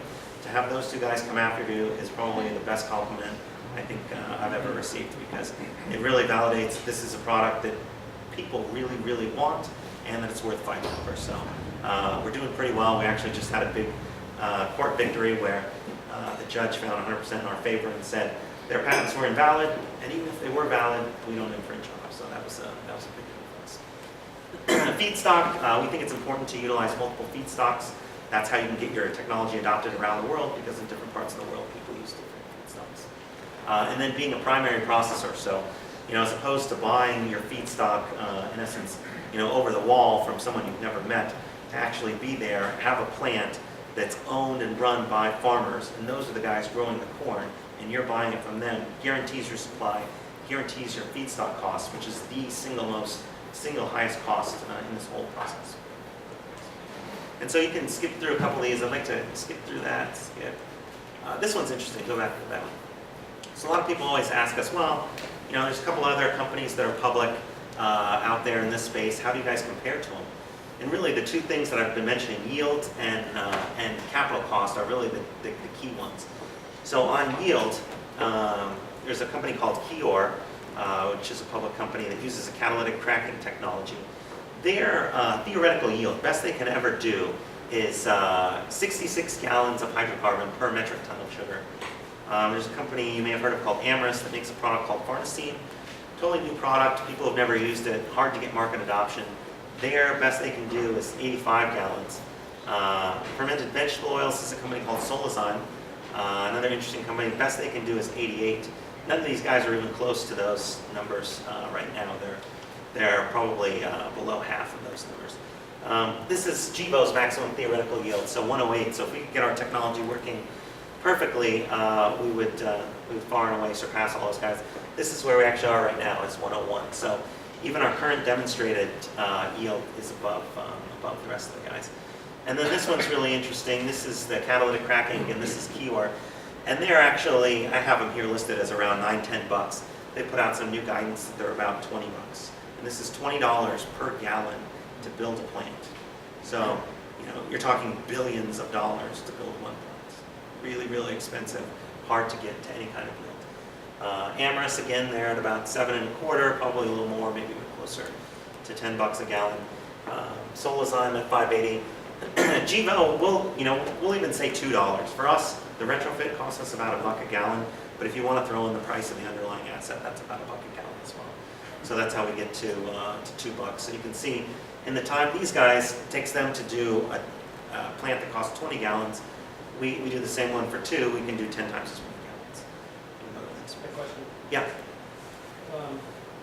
to have those two guys come after you is probably the best compliment I think I've ever received, because it really validates this is a product that people really, really want, and that it's worth fighting over. So we're doing pretty well. We actually just had a big court victory where the judge found 100% in our favor and said their patents were invalid, and even if they were valid, we don't infringe on them. So that was a big deal for us. Feedstock, we think it's important to utilize multiple feedstocks. That's how you can get your technology adopted around the world, because in different parts of the world, people use different feedstocks. And then being a primary processor. So, as opposed to buying your feedstock, in essence, over the wall from someone you've never met, to actually be there, have a plant that's owned and run by farmers, and those are the guys growing the corn, and you're buying it from them, guarantees your supply, guarantees your feedstock cost, which is the single highest cost in this whole process. And so you can skip through a couple of these. I'd like to skip through that. This one's interesting. Go back to that one. So a lot of people always ask us, well, there's a couple other companies that are public out there in this space. How do you guys compare to them? And really, the two things that I've been mentioning, yield and capital cost, are really the key ones. So on yield, there's a company called Kior, which is a public company that uses a catalytic cracking technology. Their theoretical yield, best they can ever do, is 66 gallons of hydrocarbon per metric ton of sugar. There's a company you may have heard of called Amyris that makes a product called farnesene. Totally new product, people have never used it, hard to get market adoption. Their best they can do is 85 gallons. Fermented vegetable oils is a company called Solazyme. Another interesting company, best they can do is 88. None of these guys are even close to those numbers right now. They're probably below half of those numbers. This is Cibo's maximum theoretical yield, so 108. So if we could get our technology working perfectly, we would far and away surpass all those guys. This is where we actually are right now, it's 101. So even our current demonstrated yield is above the rest of the guys. And then this one's really interesting. This is the catalytic cracking, and this is Kior. And they're actually, I have them here listed as around $9-10. They put out some new guidance that they're about $20. And this is $20 per gallon to build a plant. So, you're talking billions of dollars to build one plant. really, really expensive, hard to get to any kind of yield. Amyris, again, they're at about 7.25, probably a little more, maybe even closer to $10 a gallon. Solazyme at $5.80. Gevo, we'll even say $2. For us, the retrofit costs us about $1 a gallon, but if you want to throw in the price of the underlying asset, that's about $1 a gallon as well. So that's how we get to $2. So you can see, in the time these guys, it takes them to do a plant that costs 20 gallons. We do the same one for 2, we can do 10 times as many gallons. My question, Yeah.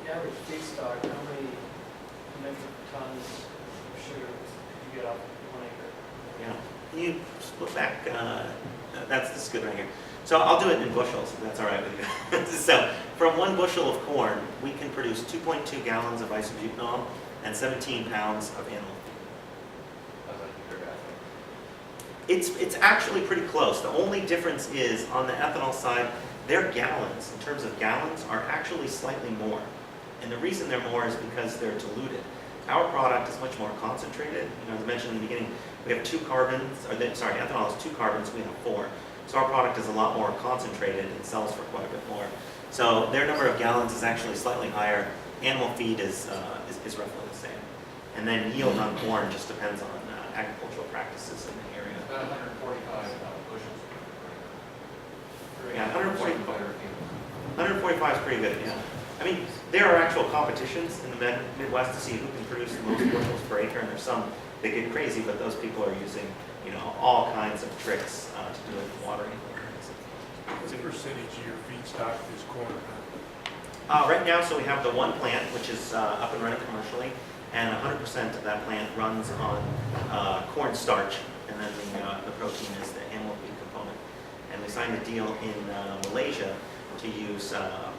the average feedstock, how many metric tons of sugar do you get off 1 acre? Yeah. Can you split back? This is good right here. So I'll do it in bushels, if that's all right with you. So from 1 bushel of corn, we can produce 2.2 gallons of isobutanol and 17 pounds of animal feed. It's actually pretty close. The only difference is on the ethanol side, their gallons, in terms of gallons, are actually slightly more. And the reason they're more is because they're diluted. Our product is much more concentrated. As I mentioned in the beginning, we have 2 carbons, ethanol has 2 carbons, we have 4. So our product is a lot more concentrated and sells for quite a bit more. So their number of gallons is actually slightly higher. Animal feed is roughly the same. And then yield on corn just depends on agricultural practices in the area. About 145 bushels. Yeah, 145 is pretty good, yeah. I mean, there are actual competitions in the Midwest to see who can produce the most bushels per acre, and there's some that get crazy, but those people are using, all kinds of tricks to do it with watering. What percentage of your feedstock is corn? Right now, so we have the one plant, which is up and running commercially, and 100% of that plant runs on corn starch, and then the protein is the animal feed component. And we signed a deal in Malaysia to use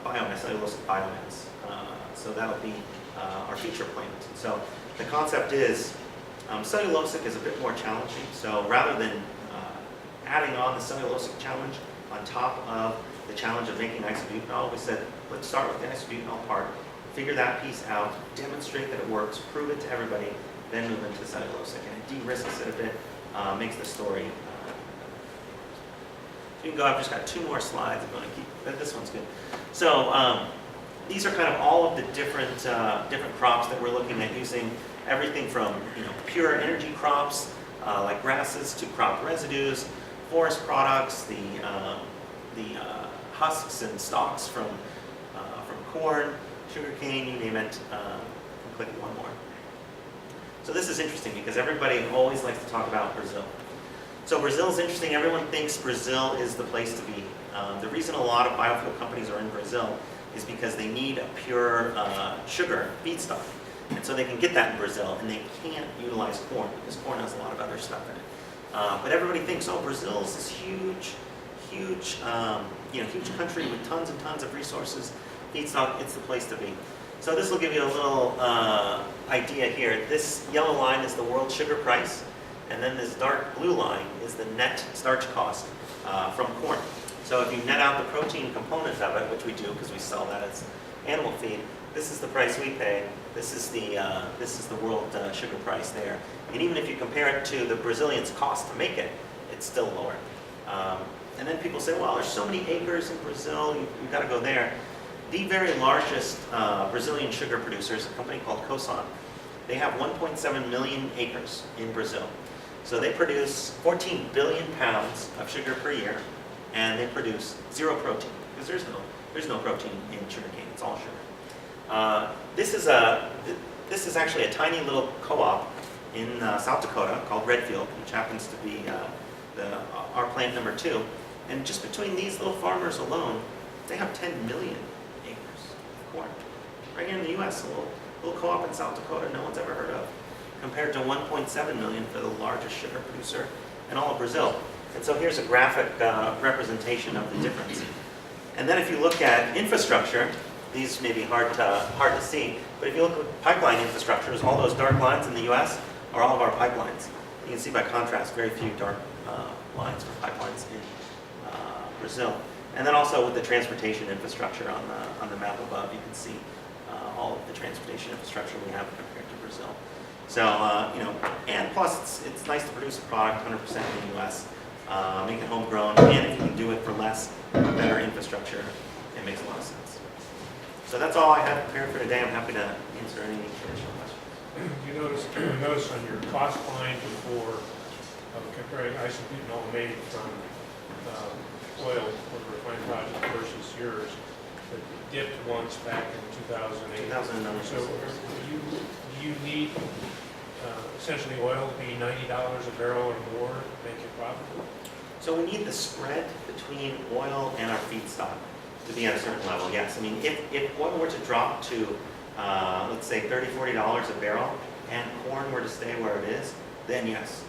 biomass, cellulose biomass. So that'll be our feature plant. So the concept is cellulosic is a bit more challenging. So rather than adding on the cellulosic challenge on top of the challenge of making isobutanol, we said, let's start with the isobutanol part, figure that piece out, demonstrate that it works, prove it to everybody, then move into cellulosic. And it de-risks it a bit, makes the story. You can go, I've just got 2 more slides. I'm going to keep, this one's good. So these are kind of all of the different crops that we're looking at using, everything from pure energy crops like grasses to crop residues, forest products, the husks and stalks from corn, sugarcane, you name it. Click one more. So this is interesting because everybody always likes to talk about Brazil. So Brazil is interesting. Everyone thinks Brazil is the place to be. The reason a lot of biofuel companies are in Brazil is because they need a pure sugar feedstock. And so they can get that in Brazil, and they can't utilize corn because corn has a lot of other stuff in it. But everybody thinks, oh, Brazil is this huge country with tons and tons of resources, feedstock. It's the place to be. So this will give you a little idea here. This yellow line is the world sugar price, and then this dark blue line is the net starch cost from corn. So if you net out the protein component of it, which we do because we sell that as animal feed, this is the price we pay. This is the world sugar price there. And even if you compare it to the Brazilians' cost to make it, it's still lower. And then people say, well, there's so many acres in Brazil, you've got to go there. The very largest Brazilian sugar producer is a company called Cosan. They have 1.7 million acres in Brazil. So they produce 14 billion pounds of sugar per year, and they produce 0 protein, because there's no protein in sugarcane, it's all sugar. This is actually a tiny little co-op in South Dakota called Redfield, which happens to be our plant number 2. And just between these little farmers alone, they have 10 million acres of corn. Right here in the U.S., a little co-op in South Dakota no one's ever heard of, compared to 1.7 million for the largest sugar producer in all of Brazil. And so here's a graphic representation of the difference. And then if you look at infrastructure, these may be hard to see, but if you look at pipeline infrastructures, all those dark lines in the U.S. are all of our pipelines. You can see by contrast, very few dark lines for pipelines in Brazil. And then also with the transportation infrastructure on the map above, you can see all of the transportation infrastructure we have compared to Brazil. So, and plus it's nice to produce a product 100% in the U.S. make it homegrown, and if you can do it for less, better infrastructure, it makes a lot of sense. So that's all I have prepared for today. I'm happy to answer any additional questions. You notice on your cost line for comparing isobutanol made from oil for the refined product versus yours, that it dipped once back in 2008. 2009. So do you need essentially oil to be $90 a barrel or more to make it profitable? So we need the spread between oil and our feedstock to be at a certain level, yes. I mean, if oil were to drop to, let's say, $30, $40 a barrel, and corn were to stay where it is, then yes,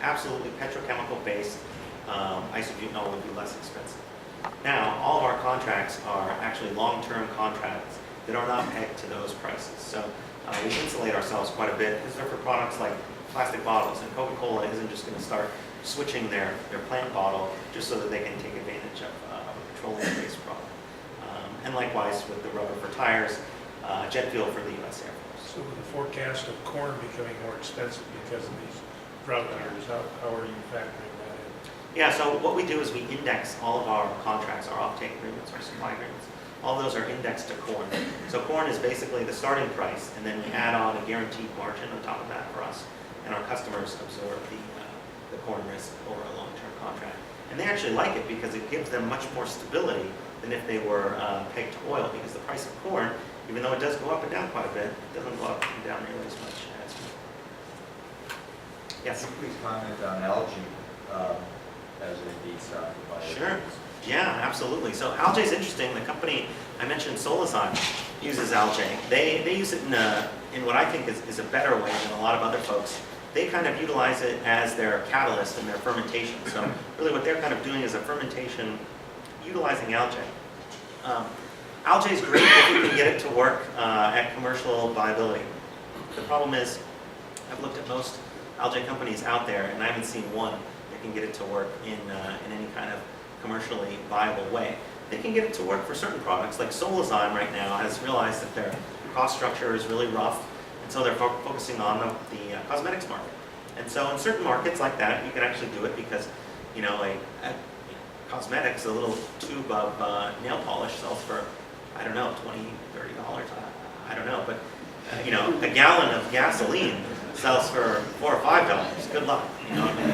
absolutely petrochemical-based isobutanol would be less expensive. Now, all of our contracts are actually long-term contracts that are not pegged to those prices. So we insulate ourselves quite a bit because they're for products like plastic bottles, and Coca-Cola isn't just going to start switching their plant bottle just so that they can take advantage of a petroleum-based product. And likewise with the rubber for tires, jet fuel for the U.S. Air Force. So with the forecast of corn becoming more expensive because of these drought years, how are you factoring that in? Yeah, so what we do is we index all of our contracts, our offtake agreements, our supply agreements. All those are indexed to corn. So corn is basically the starting price, and then we add on a guaranteed margin on top of that for us, and our customers absorb the corn risk over a long-term contract. And they actually like it because it gives them much more stability than if they were pegged to oil, because the price of corn, even though it does go up and down quite a bit, it doesn't go up and down nearly as much as yes. Could you please comment on algae as a feedstock of biofuels? Sure. Yeah, absolutely. So algae is interesting. The company I mentioned, Solazine, uses algae. They use it in what I think is a better way than a lot of other folks. They kind of utilize it as their catalyst in their fermentation. So really what they're kind of doing is a fermentation utilizing algae. Algae is great if you can get it to work at commercial viability. The problem is, I've looked at most algae companies out there, and I haven't seen one that can get it to work in any kind of commercially viable way. They can get it to work for certain products, like Solazine right now has realized that their cost structure is really rough, and so they're focusing on the cosmetics market. And so in certain markets like that, you can actually do it because, you know, cosmetics, a little tube of nail polish sells for, I don't know, $20, $30, I don't know, but you know, a gallon of gasoline sells for $4 or $5. Good luck. You know, I mean,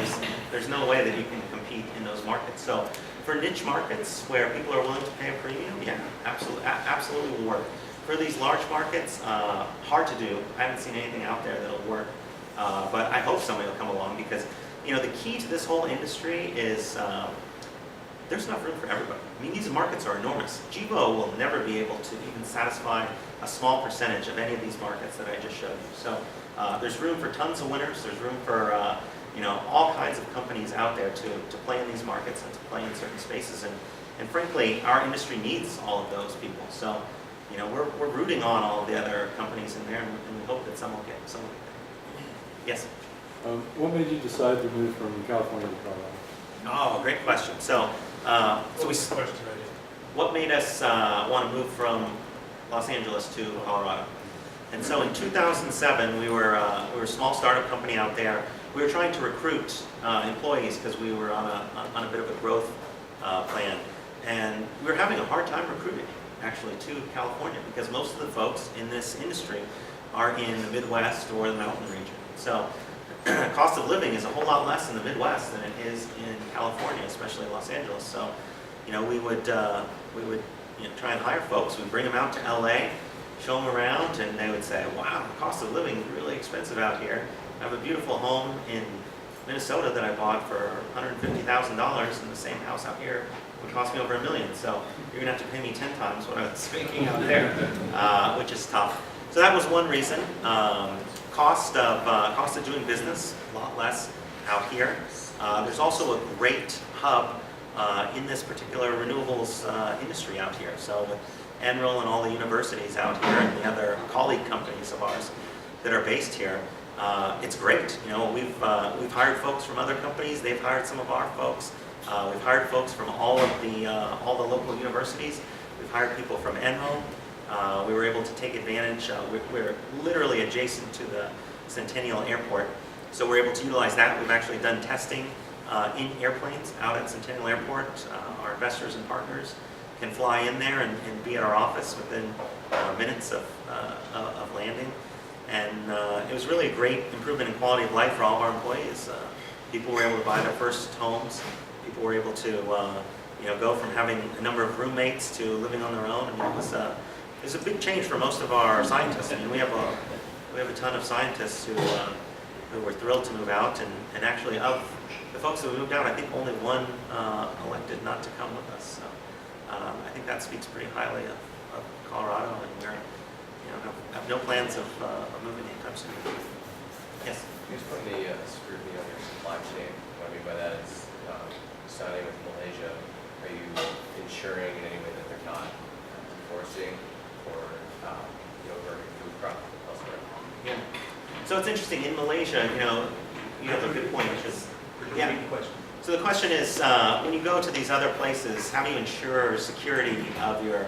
there's no way that you can compete in those markets. So for niche markets where people are willing to pay a premium, yeah, absolutely will work. For these large markets, hard to do. I haven't seen anything out there that'll work, but I hope somebody will come along because, you know, the key to this whole industry is there's enough room for everybody. I mean, these markets are enormous. Cibo will never be able to even satisfy a small percentage of any of these markets that I just showed you. So there's room for tons of winners. There's room for you know, all kinds of companies out there to play in these markets and to play in certain spaces. And frankly, our industry needs all of those people. So, you know, we're rooting on all of the other companies in there, and we hope that some will get there. Yes? What made you decide to move from California to Colorado? Oh, great question. So, what made us want to move from Los Angeles to Colorado? And so in 2007, we were a small startup company out there. We were trying to recruit employees because we were on a bit of a growth plan. And we were having a hard time recruiting, actually, to California because most of the folks in this industry are in the Midwest or the mountain region. So cost of living is a whole lot less in the Midwest than it is in California, especially Los Angeles. So, you know, we would try and hire folks. We'd bring them out to LA, show them around, and they would say, wow, the cost of living is really expensive out here. I have a beautiful home in Minnesota that I bought for $150,000, and the same house out here would cost me over $1 million. So you're gonna have to pay me 10 times what I was making out there, which is tough. So that was one reason. Cost of doing business, a lot less out here. There's also a great hub in this particular renewables industry out here. So with Enroll and all the universities out here and the other colleague companies of ours that are based here, it's great. You know, we've hired folks from other companies. They've hired some of our folks. We've hired folks from all the local universities. We've hired people from Enroll. We were able to take advantage. We're literally adjacent to the Centennial Airport, so we're able to utilize that. We've actually done testing in airplanes out at Centennial Airport. Our investors and partners can fly in there and be at our office within minutes of landing. And it was really a great improvement in quality of life for all of our employees. People were able to buy their first homes. People were able to go from having a number of roommates to living on their own. I mean, it was a big change for most of our scientists. I mean, we have a ton of scientists who were thrilled to move out, and actually of the folks that moved out, I think only one elected not to come with us. So I think that speaks pretty highly of Colorado, and we're have no plans of moving anytime soon. Yes. Who's putting the scrutiny on your supply chain? What I mean by that is signing with Malaysia. Are you ensuring in any way that they're not forcing or hurting food crop elsewhere? Yeah. So it's interesting in Malaysia. You have a good point, because yeah. So the question is, when you go to these other places, how do you ensure security of your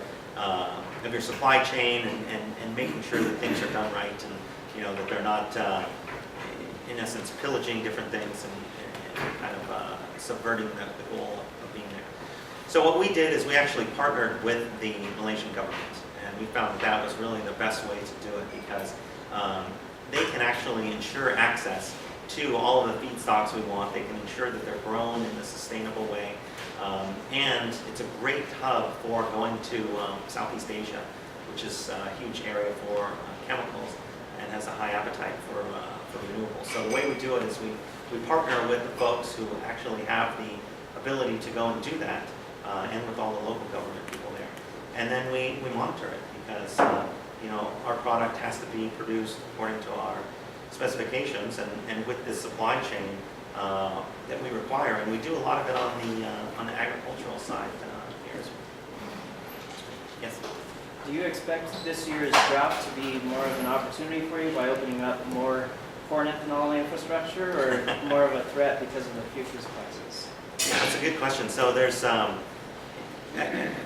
supply chain and making sure that things are done right, and that they're not in essence pillaging different things and kind of subverting the goal of being there. So what we did is we actually partnered with the Malaysian government, and we found that was really the best way to do it, because they can actually ensure access to all of the feedstocks we want. They can ensure that they're grown in a sustainable way. And it's a great hub for going to Southeast Asia, which is a huge area for chemicals and has a high appetite for renewables. So the way we do it is we partner with the folks who actually have the ability to go and do that, and with all the local government people there. And then we monitor it, because our product has to be produced according to our specifications and with this supply chain that we require, and we do a lot of it on the agricultural side here as well. Yes. Do you expect this year's drought to be more of an opportunity for you by opening up more corn ethanol infrastructure, or more of a threat because of the futures prices? Yeah, that's a good question. So there's,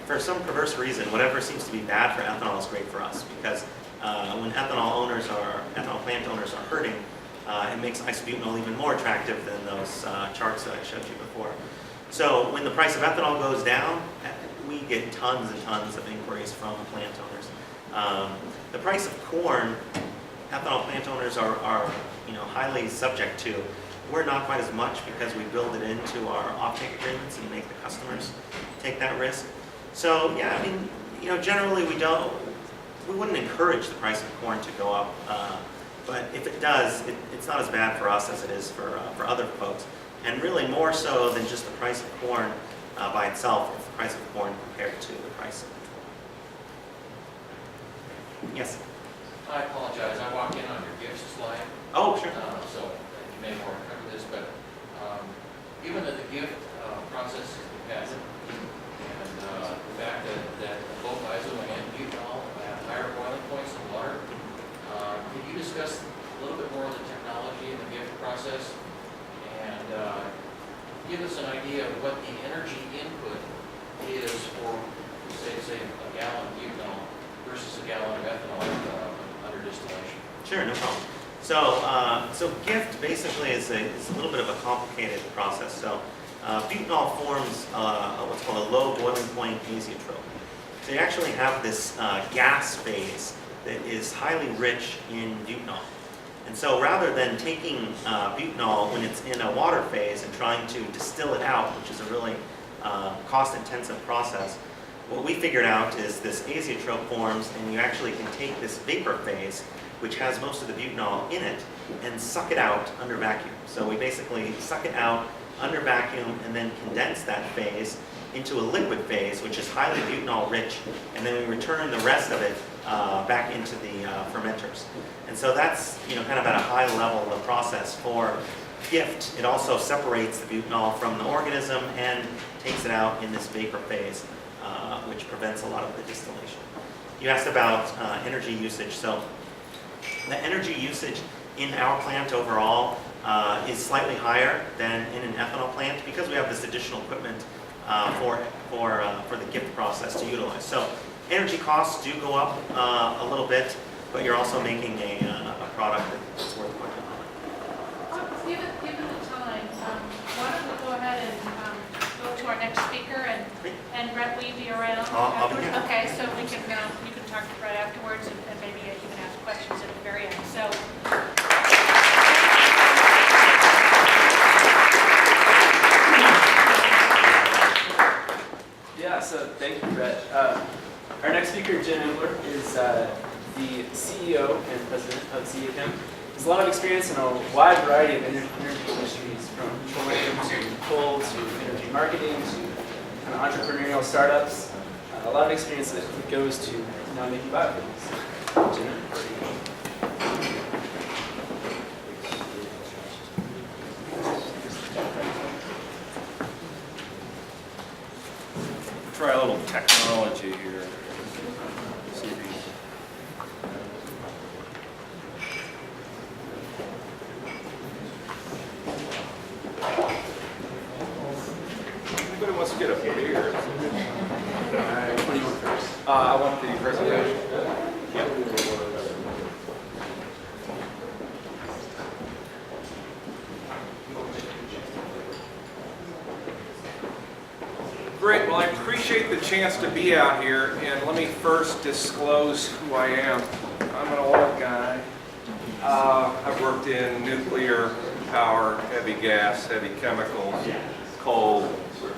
for some perverse reason, whatever seems to be bad for ethanol is great for us, because when ethanol plant owners are hurting, it makes isobutanol even more attractive than those charts that I showed you before. So when the price of ethanol goes down, we get tons and tons of inquiries from plant owners. The price of corn, ethanol plant owners are highly subject to. We're not quite as much, because we build it into our offtake agreements and make the customers take that risk. So yeah, I mean, generally we wouldn't encourage the price of corn to go up. But if it does, it's not as bad for us as it is for other folks. And really more so than just the price of corn by itself, it's the price of corn compared to the price of petroleum. Yes? I apologize, I walked in on your gifts slide. Oh, sure. So you may want to cover this, but given that the gift process is passive, and the fact that both iso and butanol have higher boiling points than water, could you discuss a little bit more of the technology in the gift process, and give us an idea of what the energy input is for, say a gallon of butanol versus a gallon of ethanol under distillation? Sure, no problem. So gift basically is a little bit of a complicated process. So butanol forms what's called a low boiling point azeotrope. So you actually have this gas phase that is highly rich in butanol. And so rather than taking butanol when it's in a water phase and trying to distill it out, which is a really cost-intensive process, what we figured out is this azeotrope forms, and you actually can take this vapor phase, which has most of the butanol in it, and suck it out under vacuum. So we basically suck it out under vacuum and then condense that phase into a liquid phase, which is highly butanol rich, and then we return the rest of it back into the fermenters. And so that's kind of at a high level of the process. For gift, it also separates the butanol from the organism and takes it out in this vapor phase, which prevents a lot of the distillation. You asked about energy usage. So the energy usage in our plant overall is slightly higher than in an ethanol plant, because we have this additional equipment for the gift process to utilize. So energy costs do go up a little bit, but you're also making a product that's worth working on. Given the time, why don't we go ahead and go to our next speaker, and Brett, will you be around? I'll be afterwards? here. Okay, so we can, you can talk to Brett afterwards, and maybe you can ask questions at the very end. So. Yeah, so thank you, Brett. Our next speaker, Jim Imbler, is the CEO and President of ZeaChem. He has a lot of experience in a wide variety of energy industries, from petroleum to coal to energy marketing to kind of entrepreneurial startups. A lot of experience that goes to now making biofuels. Jim? Try a little technology here. See if anybody wants to get a beer? What do you want first? I want the presentation. Yep. Great, well, I appreciate the chance to be out here, and let me first disclose who I am. I'm an oil guy. I've worked in nuclear power, heavy gas, heavy chemicals, coal,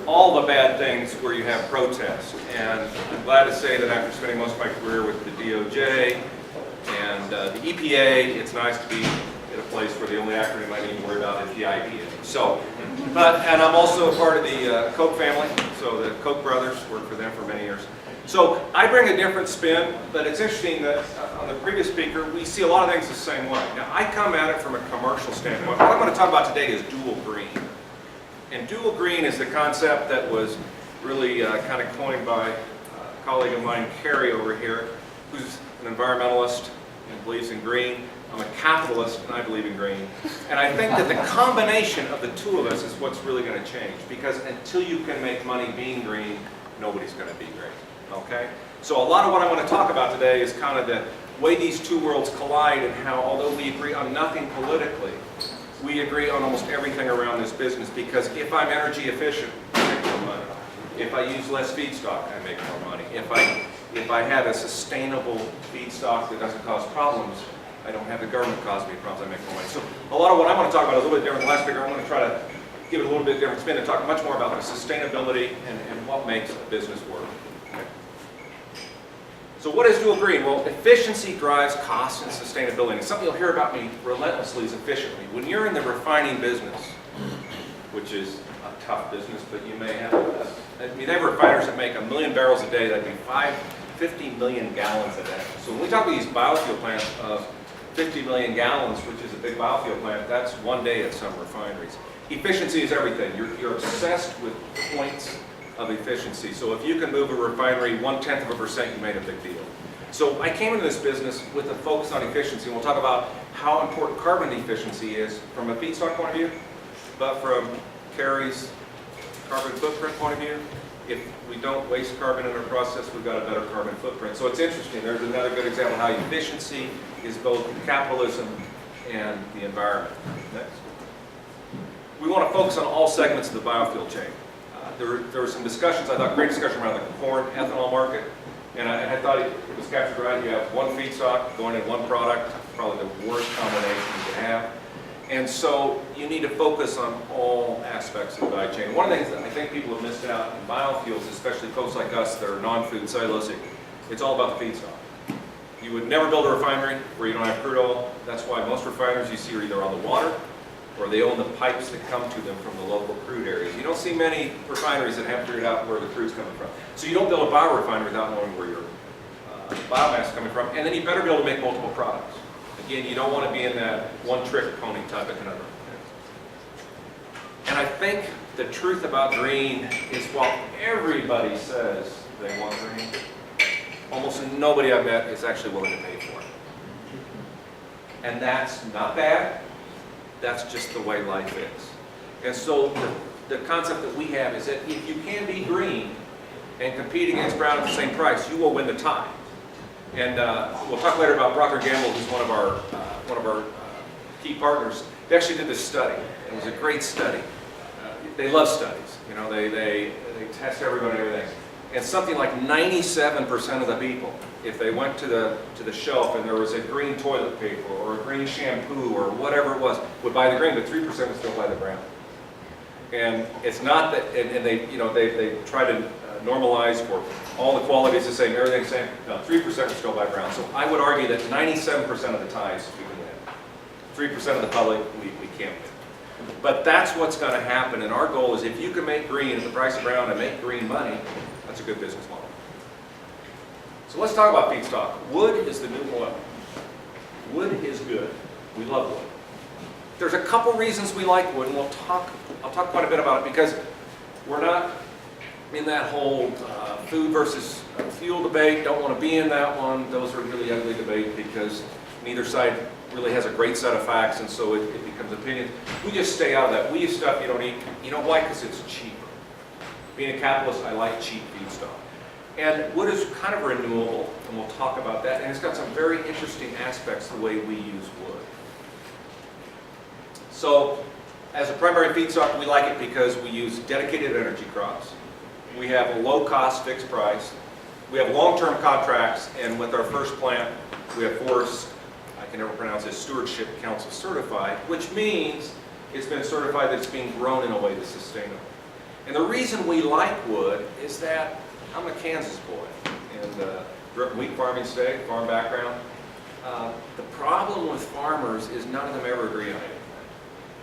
all the bad things where you have protest. And I'm glad to say that after spending most of my career with the DOJ and the EPA, it's nice to be in a place where the only acronym I need to worry about is the IPA. So, and I'm also a part of the Koch family, so the Koch brothers, worked for them for many years. So I bring a different spin, but it's interesting that on the previous speaker, we see a lot of things the same way. Now, I come at it from a commercial standpoint. What I'm going to talk about today is dual green. And dual green is the concept that was really kind of coined by a colleague of mine, Carrie, over here, who's an environmentalist and believes in green. I'm a capitalist and I believe in green. And I think that the combination of the two of us is what's really going to change, because until you can make money being green, nobody's going to be green. Okay? So a lot of what I want to talk about today is kind of the way these two worlds collide, and how, although we agree on nothing politically, we agree on almost everything around this business. Because if I'm energy efficient, I make more money. If I use less feedstock, I make more money. If I have a sustainable feedstock that doesn't cause problems, I don't have the government cause me problems, I make more money. So a lot of what I want to talk about is a little bit different than last speaker. I'm going to try to give it a little bit different spin and talk much more about the sustainability and what makes a business work. Okay. So what is dual green? Well, efficiency drives cost and sustainability. And something you'll hear about me relentlessly is efficiently. When you're in the refining business, which is a tough business, but you may have, they have refiners that make 1 million barrels a day. That'd be 50 million gallons a day. So when we talk about these biofuel plants of 50 million gallons, which is a big biofuel plant, that's one day at some refineries. Efficiency is everything. You're obsessed with points of efficiency. So if you can move a refinery 0.1%, you made a big deal. So I came into this business with a focus on efficiency, and we'll talk about how important carbon efficiency is from a feedstock point of view, but from Carrie's carbon footprint point of view. If we don't waste carbon in our process, we've got a better carbon footprint. So it's interesting. There's another good example of how efficiency is both capitalism and the environment. Next. We want to focus on all segments of the biofuel chain. There were some discussions, I thought great discussion around the corn ethanol market, and I thought it was captured right. You have one feedstock going in one product, probably the worst combination you can have. And so you need to focus on all aspects of the value chain. One of the things that I think people have missed out in biofuels, especially folks like us that are non-food cellulosic, it's all about the feedstock. You would never build a refinery where you don't have crude oil. That's why most refineries you see are either on the water or they own the pipes that come to them from the local crude areas. You don't see many refineries that have figured out where the crude's coming from. So you don't build a biorefinery without knowing where your biomass is coming from. And then you better be able to make multiple products. Again, you don't want to be in that one-trick pony type of conundrum. And I think the truth about green is while everybody says they want green, almost nobody I've met is actually willing to pay for it. And that's not bad. That's just the way life is. And so the concept that we have is that if you can be green and compete against brown at the same price, you will win the tie. And we'll talk later about Procter & Gamble, who's one of our key partners. They actually did this study. It was a great study. they love studies. You know, they test everybody and everything. And something like 97% of the people, if they went to the shelf and there was a green toilet paper or a green shampoo or whatever it was, would buy the green, but 3% would still buy the brown. And it's not that, and they, you know, they try to normalize for all the qualities the same, everything's the same. No, 3% would still buy brown. So I would argue that 97% of the times we can win. 3% of the public, we can't win. But that's what's going to happen. And our goal is if you can make green at the price of brown and make green money, that's a good business model. So let's talk about feedstock. Wood is the new oil. Wood is good. We love wood. There's a couple reasons we like wood, and I'll talk quite a bit about it because we're not in that whole food versus fuel debate. Don't want to be in that one. Those are really ugly debate because neither side really has a great set of facts, and so it becomes opinions. We just stay out of that. We use stuff you don't eat. You know why? Because it's cheaper. Being a capitalist, I like cheap feedstock. And wood is kind of renewable, and we'll talk about that. And it's got some very interesting aspects the way we use wood. So, as a primary feedstock, we like it because we use dedicated energy crops. We have a low-cost fixed price. We have long-term contracts, and with our first plant, we have forest, I can never pronounce it, Stewardship Council certified, which means it's been certified that it's being grown in a way that's sustainable. And the reason we like wood is that I'm a Kansas boy, and grew up in wheat farming state, farm background. The problem with farmers is none of them ever agree on anything.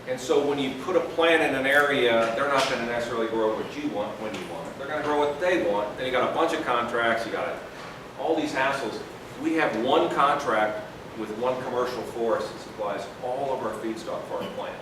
And so when you put a plant in an area, they're not going to necessarily grow what you want when you want it. They're going to grow what they want. Then you got a bunch of contracts, you got all these hassles. We have one contract with one commercial forest that supplies all of our feedstock for our plant.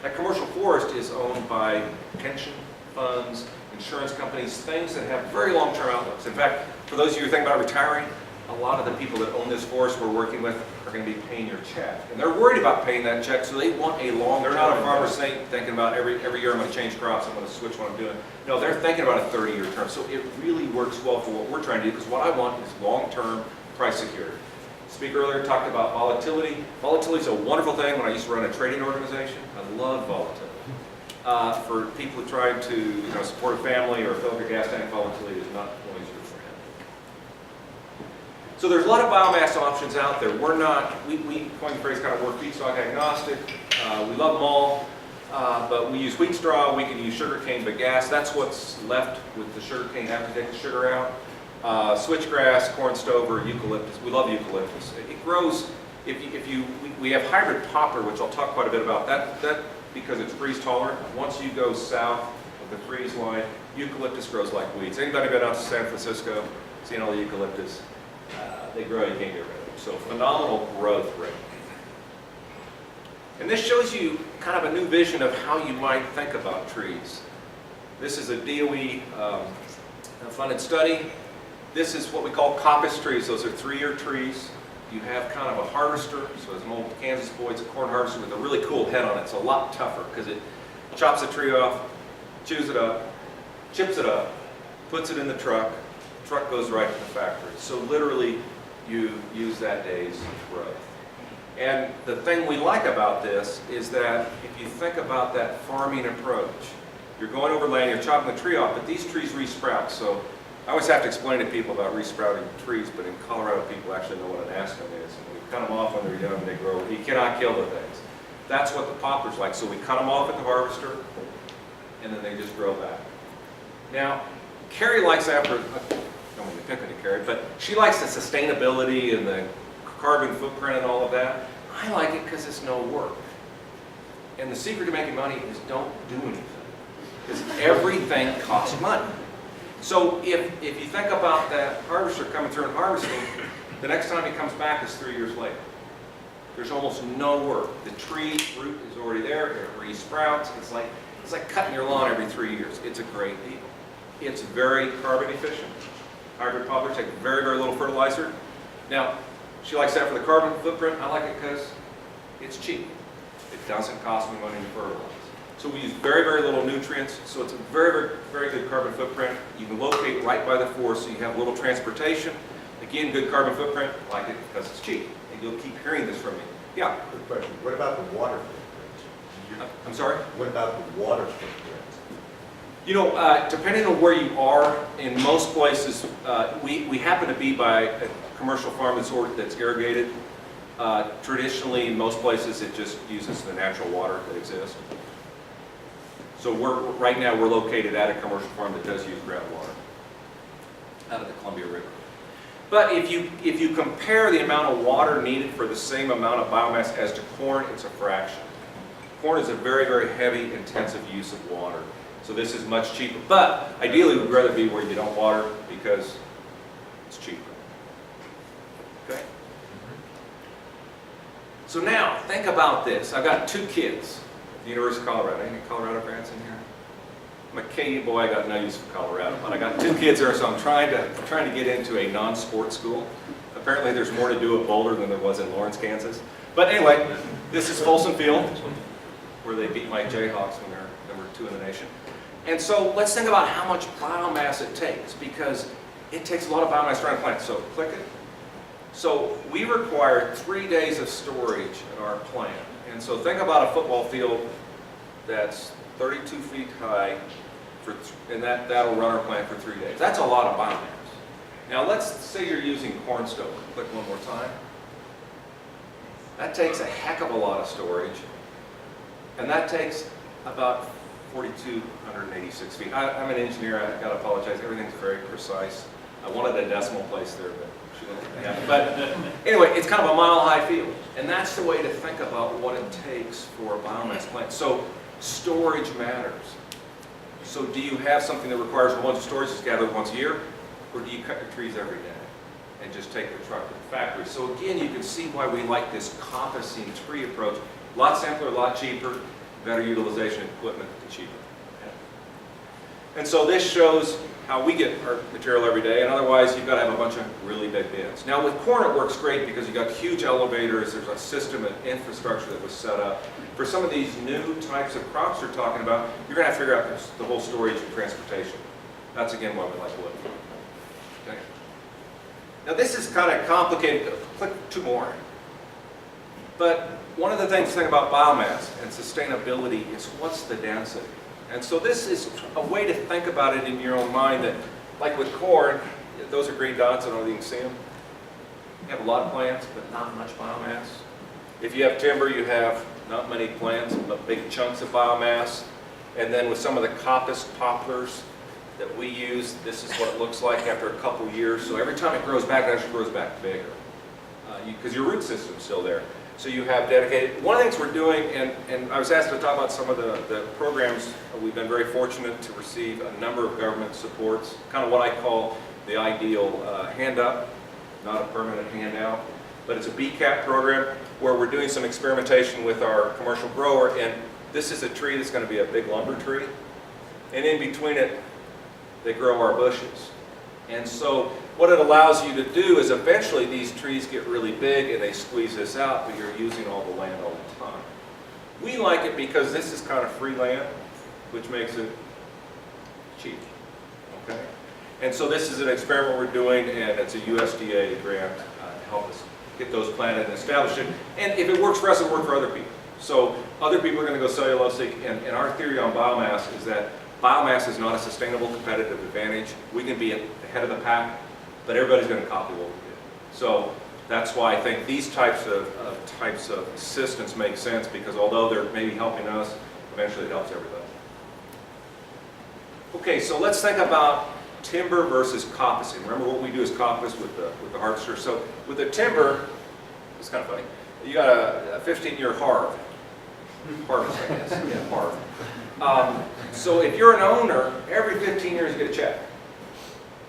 That commercial forest is owned by pension funds, insurance companies, things that have very long-term outlooks. In fact, for those of you who think about retiring, a lot of the people that own this forest we're working with are going to be paying your check. And they're worried about paying that check, so they want a long, they're not a farmer thinking about every year I'm going to change crops, I'm going to switch what I'm doing. No, they're thinking about a 30-year term. So it really works well for what we're trying to do, because what I want is long-term price security. The speaker earlier talked about volatility. Volatility is a wonderful thing. When I used to run a trading organization, I love volatility. For people who try to support a family or fill up your gas tank, volatility is not always your friend. So there's a lot of biomass options out there. We're not, we coined the phrase kind of we're feedstock agnostic. We love them all, but we use wheat straw, we can use sugarcane bagasse. That's what's left with the sugarcane after you take the sugar out. Switchgrass, corn stover, eucalyptus. We love eucalyptus. It grows, we have hybrid poplar, which I'll talk quite a bit about. That because it's freeze tolerant. Once you go south of the freeze line, eucalyptus grows like weeds. Anybody been out to San Francisco, seen all the eucalyptus? They grow, you can't get rid of them. So phenomenal growth rate. And this shows you kind of a new vision of how you might think about trees. This is a DOE funded study. This is what we call coppice trees. Those are 3-year trees. You have kind of a harvester, so as an old Kansas boy, it's a corn harvester with a really cool head on it. It's a lot tougher because it chops the tree off, chews it up, chips it up, puts it in the truck. The truck goes right to the factory. So literally, you use that day's growth. And the thing we like about this is that if you think about that farming approach, you're going over land, you're chopping the tree off, but these trees resprout. So I always have to explain to people about resprouting trees, but in Colorado, people actually know what an aspen is. And we cut them off when they're young and they grow. You cannot kill the things. That's what the poplar's like. So we cut them off at the harvester, and then they just grow back. Now, Carrie likes that for, I don't mean to pick on you, Carrie, but she likes the sustainability and the carbon footprint and all of that. I like it because it's no work. And the secret to making money is don't do anything. Because everything costs money. So if you think about that harvester coming through and harvesting, the next time he comes back is 3 years later. There's almost no work. The tree root is already there, it re-sprouts. It's like cutting your lawn every 3 years. It's a great deal. It's very carbon efficient. Hybrid poplars take very, very little fertilizer. Now, she likes that for the carbon footprint. I like it because it's cheap. It doesn't cost me money to fertilize. So we use very, very little nutrients, so it's a very, very, very good carbon footprint. You can locate right by the forest, so you have little transportation. Again, good carbon footprint, I like it because it's cheap. And you'll keep hearing this from me. Yeah? Good question. What about the water footprint? I'm sorry? What about the water footprint? You know, depending on where you are, in most places, we happen to be by a commercial farm that's irrigated. Traditionally, in most places, it just uses the natural water that exists. So right now, we're located at a commercial farm that does use groundwater out of the Columbia River. But if you compare the amount of water needed for the same amount of biomass as to corn, it's a fraction. Corn is a very, very heavy, intensive use of water. So this is much cheaper. But ideally, we'd rather be where you don't water because it's cheaper. Okay? So now, think about this. I've got 2 kids at the University of Colorado. Any Colorado grads in here? I'm a Katy boy, I got no use for Colorado, but I got 2 kids there, so I'm trying to get into a non-sport school. Apparently there's more to do at Boulder than there was in Lawrence, Kansas. But anyway, this is Folsom Field, where they beat my Jayhawks when they're number 2 in the nation. And so let's think about how much biomass it takes, because it takes a lot of biomass to run a plant. So click it. So we require 3 days of storage in our plant. And so think about a football field that's 32 feet high, and that'll run our plant for 3 days. That's a lot of biomass. Now let's say you're using corn stover. Click one more time. That takes a heck of a lot of storage, and that takes about 4,286 feet. I'm an engineer, I gotta apologize, everything's very precise. I wanted a decimal place there, but she didn't have it. But anyway, it's kind of a mile-high field, and that's the way to think about what it takes for a biomass plant. So storage matters. So do you have something that requires a bunch of storage that's gathered once a year, or do you cut your trees every day and just take the truck to the factory? So again, you can see why we like this coppicing tree approach. A lot simpler, a lot cheaper, better utilization of equipment, and cheaper. And so this shows how we get our material every day, and otherwise you've got to have a bunch of really big bins. Now with corn it works great because you've got huge elevators, there's a system and infrastructure that was set up. For some of these new types of crops we're talking about, you're going to have to figure out the whole storage and transportation. That's again why we like wood. Okay. Now this is kind of complicated. Click 2 more. But one of the things to think about biomass and sustainability is what's the density? And so this is a way to think about it in your own mind that, like with corn, those are green dots, I don't know if you can see them. You have a lot of plants, but not much biomass. If you have timber, you have not many plants, but big chunks of biomass. And then with some of the coppice poplars that we use, this is what it looks like after a couple years. So every time it grows back, it actually grows back bigger because your root system's still there. So you have dedicated, one of the things we're doing, and I was asked to talk about some of the programs, we've been very fortunate to receive a number of government supports, kind of what I call the ideal hand up, not a permanent handout, but it's a BCAP program where we're doing some experimentation with our commercial grower, and this is a tree that's going to be a big lumber tree, and in between it, they grow our bushes. And so what it allows you to do is eventually these trees get really big and they squeeze this out, but you're using all the land all the time. We like it because this is kind of free land, which makes it cheap. Okay? And so this is an experiment we're doing, and it's a USDA grant to help us get those planted and established. And if it works for us, it'll work for other people. So other people are going to go cellulosic, and our theory on biomass is that biomass is not a sustainable competitive advantage. We can be ahead of the pack, but everybody's going to copy what we do. So that's why I think these types of assistance make sense, because although they're maybe helping us, eventually it helps everybody. Okay, so let's think about timber versus coppicing. Remember what we do is coppice with the harvester. So with the timber, it's kind of funny. You got a 15-year harvest, I guess. Yeah, harv. So if you're an owner, every 15 years you get a check.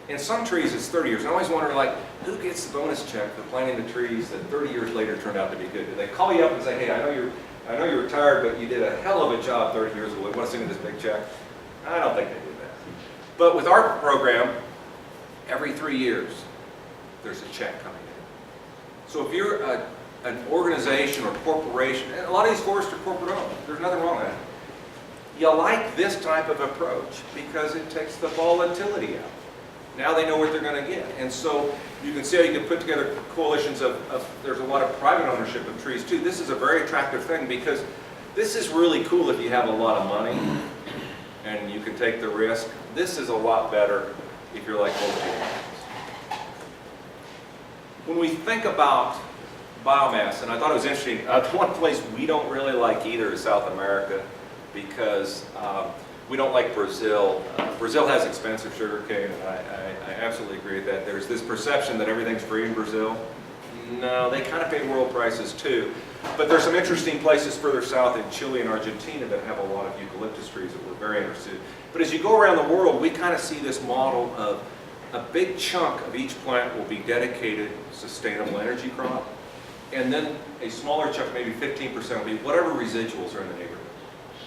In some trees, it's 30 years. I always wonder, like, who gets the bonus check for planting the trees that 30 years later turned out to be good? Do they call you up and say, hey, I know you're retired, but you did a hell of a job 30 years ago. Want to send me this big check? I don't think they do that. But with our program, every 3 years, there's a check coming in. So if you're an organization or corporation, and a lot of these forests are corporate owned, there's nothing wrong with that. You like this type of approach because it takes the volatility out. Now they know what they're going to get. And so you can see how you can put together coalitions of there's a lot of private ownership of trees too. This is a very attractive thing because this is really cool if you have a lot of money and you can take the risk. This is a lot better if you're like most people. When we think about biomass, and I thought it was interesting, one place we don't really like either is South America, because we don't like Brazil. Brazil has expensive sugar cane, and I absolutely agree with that. There's this perception that everything's free in Brazil. No, they kind of pay world prices too. But there's some interesting places further south in Chile and Argentina that have a lot of eucalyptus trees that we're very interested in. But as you go around the world, we kind of see this model of a big chunk of each plant will be dedicated sustainable energy crop, and then a smaller chunk, maybe 15%, will be whatever residuals are in the neighborhood.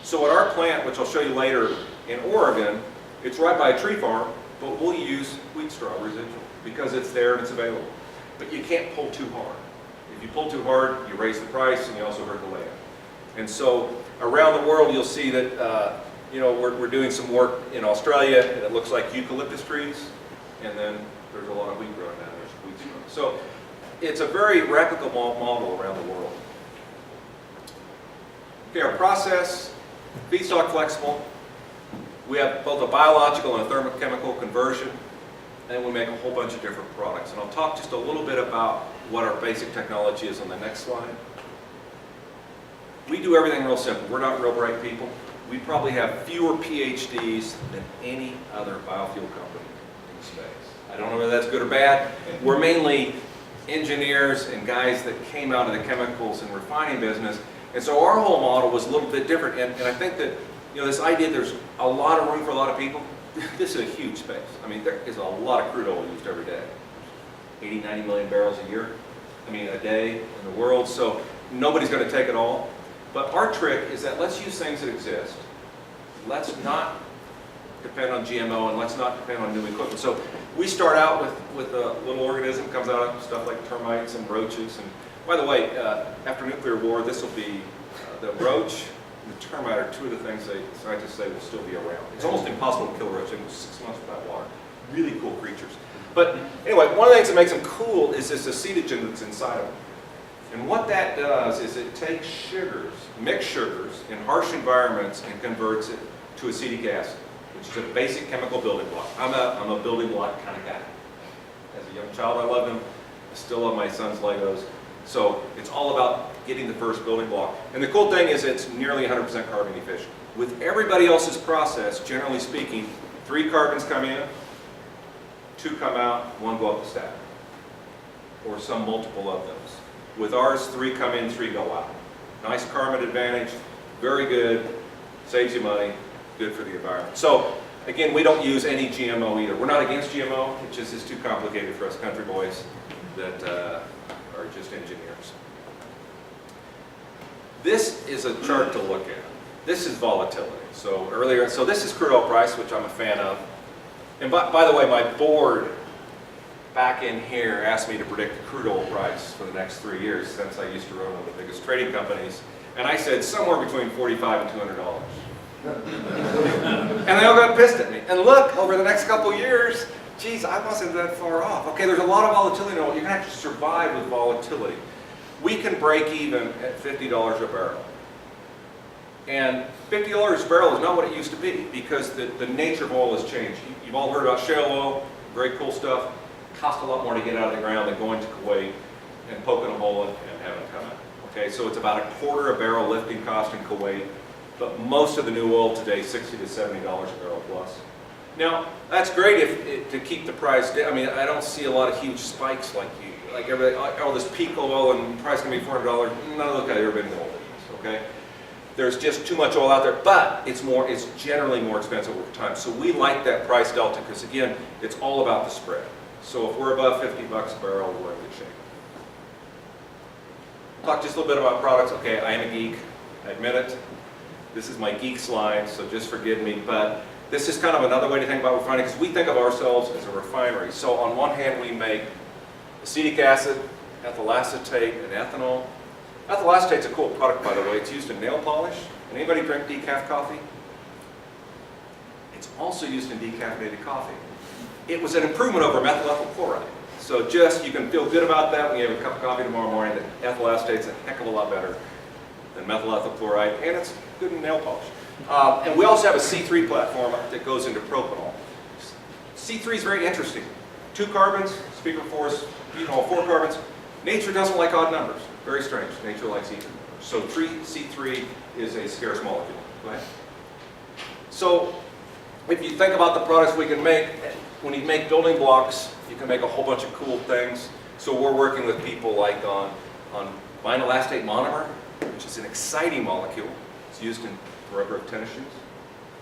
So at our plant, which I'll show you later in Oregon, it's right by a tree farm, but we'll use wheat straw residual because it's there and it's available. But you can't pull too hard. If you pull too hard, you raise the price and you also hurt the land. And so around the world, you'll see that we're doing some work in Australia, and it looks like eucalyptus trees, and then there's a lot of wheat growing down there, wheat straw. So it's a very replicable model around the world. Okay, our process, feedstock flexible. We have both a biological and a thermochemical conversion, and we make a whole bunch of different products. And I'll talk just a little bit about what our basic technology is on the next slide. We do everything real simple. We're not real bright people. We probably have fewer PhDs than any other biofuel company in the space. I don't know whether that's good or bad. We're mainly engineers and guys that came out of the chemicals and refining business. And so our whole model was a little bit different. And I think that this idea there's a lot of room for a lot of people, this is a huge space. I mean, there is a lot of crude oil used every day. 80, 90 million barrels a day in the world. So nobody's going to take it all. But our trick is that let's use things that exist. Let's not depend on GMO, and let's not depend on new equipment. So we start out with a little organism, comes out of stuff like termites and roaches. And by the way, after nuclear war, this will be, the roach and the termite are two of the things scientists say will still be around. It's almost impossible to kill a roach in 6 months without water. Really cool creatures. But anyway, one of the things that makes them cool is this acetogen that's inside of them. And what that does is it takes sugars, mixed sugars, in harsh environments and converts it to acetic acid, which is a basic chemical building block. I'm a building block kind of guy. As a young child, I loved them. I still love my son's Legos. So it's all about getting the first building block. And the cool thing is it's nearly 100% carbon efficient. With everybody else's process, generally speaking, 3 carbons come in, 2 come out, 1 go up the stack, or some multiple of those. With ours, 3 come in, 3 go out. Nice carbon advantage, very good, saves you money, good for the environment. So again, we don't use any GMO either. We're not against GMO, it just is too complicated for us country boys that are just engineers. This is a chart to look at. This is volatility. So this is crude oil price, which I'm a fan of. And by the way, my board back in here asked me to predict the crude oil price for the next 3 years, since I used to run one of the biggest trading companies. And I said somewhere between $45 and $200. And they all got pissed at me. And look, over the next couple years, geez, I wasn't that far off. Okay, there's a lot of volatility in oil. You can actually survive with volatility. We can break even at $50 a barrel. And $50 a barrel is not what it used to be, because the nature of oil has changed. You've all heard about shale oil, very cool stuff. It costs a lot more to get out of the ground than going to Kuwait and poking a hole and having it come out. Okay, so it's about $1/4 a barrel lifting cost in Kuwait, but most of the new oil today is $60 to $70 a barrel plus. Now, that's great to keep the price down. I mean, I don't see a lot of huge spikes like everybody, all this peak oil and price going to be $400. None of those guys have ever been in oil business, okay? There's just too much oil out there, but it's generally more expensive over time. So we like that price delta because, again, it's all about the spread. So if we're above $50 a barrel, we're in good shape. Talk just a little bit about products. Okay, I am a geek, I admit it. This is my geek slide, so just forgive me. But this is kind of another way to think about refining, because we think of ourselves as a refinery. So on one hand, we make acetic acid, ethyl acetate, and ethanol. Ethyl acetate's a cool product, by the way. It's used in nail polish. And anybody drink decaf coffee? It's also used in decaffeinated coffee. It was an improvement over methyl ethyl chloride. So just, you can feel good about that when you have a cup of coffee tomorrow morning, that ethyl acetate's a heck of a lot better than methyl ethyl chloride, and it's good in nail polish. And we also have a C3 platform that goes into propanol. C3 is very interesting. 2 carbons, speaker force, butanol 4 carbons. Nature doesn't like odd numbers. Very strange. Nature likes even. So C3 is a scarce molecule. Go ahead. So if you think about the products we can make, when you make building blocks, you can make a whole bunch of cool things. So we're working with people like on vinyl acetate monomer, which is an exciting molecule. It's used in rubber of tennis shoes.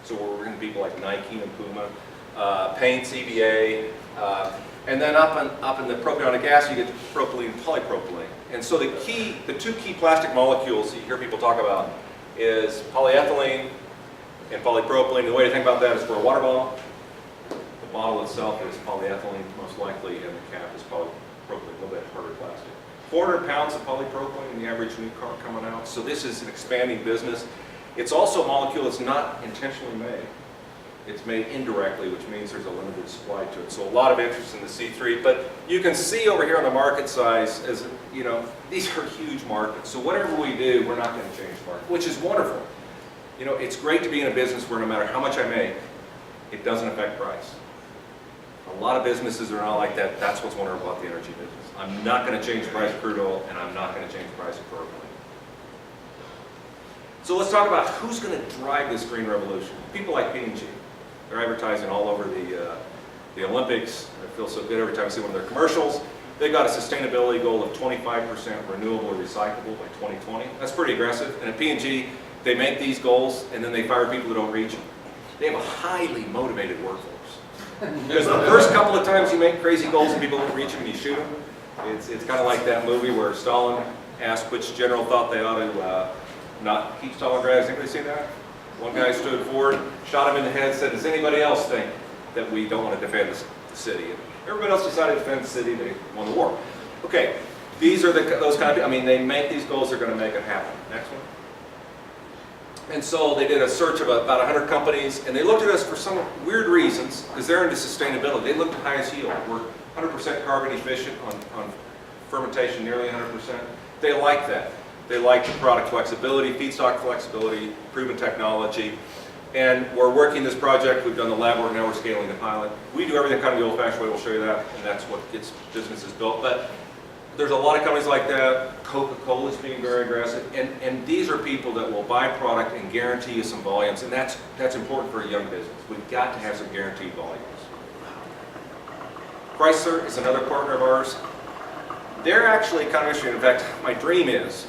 So we're working with people like Nike and Puma, paints, EVA, and then up in the propionic acid, you get propylene and polypropylene. And so the 2 key plastic molecules you hear people talk about is polyethylene and polypropylene. The way to think about that is for a water bottle, the bottle itself is polyethylene most likely, and the cap is polypropylene, a little bit harder plastic. 400 pounds of polypropylene in the average new car coming out. So this is an expanding business. It's also a molecule that's not intentionally made. It's made indirectly, which means there's a limited supply to it. So a lot of interest in the C3, but you can see over here on the market size, as you know, these are huge markets. So whatever we do, we're not going to change the market, which is wonderful. You know, it's great to be in a business where no matter how much I make, it doesn't affect price. A lot of businesses are not like that. That's what's wonderful about the energy business. I'm not going to change the price of crude oil, and I'm not going to change the price of propylene. So let's talk about who's going to drive this green revolution. People like P&G. They're advertising all over the Olympics. I feel so good every time I see one of their commercials. They've got a sustainability goal of 25% renewable or recyclable by 2020. That's pretty aggressive. And at P&G, they make these goals and then they fire people who don't reach them. They have a highly motivated workforce. Because the first couple of times you make crazy goals and people don't reach them, you shoot them. It's kind of like that movie where Stalin asked which general thought they ought to not keep Stalingrad. Has anybody seen that? One guy stood forward, shot him in the head, said, does anybody else think that we don't want to defend the city? And everybody else decided to defend the city, they won the war. Okay, these are those kind of people. I mean, they make these goals, they're going to make it happen. Next one. And so they did a search of about 100 companies, and they looked at us for some weird reasons, because they're into sustainability. They looked at highest yield. We're 100% carbon efficient on fermentation, nearly 100%. They like that. They like the product flexibility, feedstock flexibility, proven technology. And we're working this project. We've done the lab work, now we're scaling the pilot. We do everything kind of the old-fashioned way. We'll show you that, and that's what gets businesses built. But there's a lot of companies like that. Coca-Cola is being very aggressive. And these are people that will buy product and guarantee you some volumes. And that's important for a young business. We've got to have some guaranteed volumes. Chrysler is another partner of ours. They're actually kind of interesting. In fact, my dream is,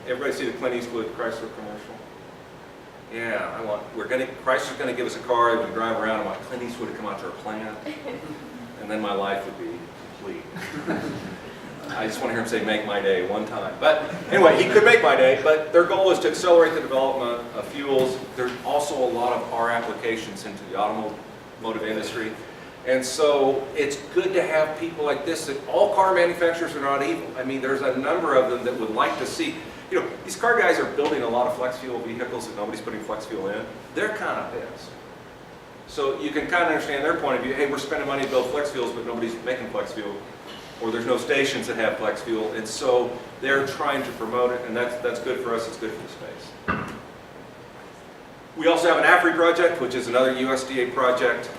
everybody see the Clint Eastwood Chrysler commercial? Yeah, Chrysler's going to give us a car that we can drive around. I want Clint Eastwood to come out to our plant. And then my life would be complete. I just want to hear him say, make my day one time. But anyway, he could make my day, but their goal is to accelerate the development of fuels. There's also a lot of our applications into the automotive industry. And so it's good to have people like this. That all car manufacturers are not evil. I mean, there's a number of them that would like to see, you know, these car guys are building a lot of flex fuel vehicles that nobody's putting flex fuel in. They're kind of pissed. So you can kind of understand their point of view. Hey, we're spending money to build flex fuels, but nobody's making flex fuel. Or there's no stations that have flex fuel, and so they're trying to promote it, and that's good for us, it's good for the space. We also have an AFRI project, which is another USDA project.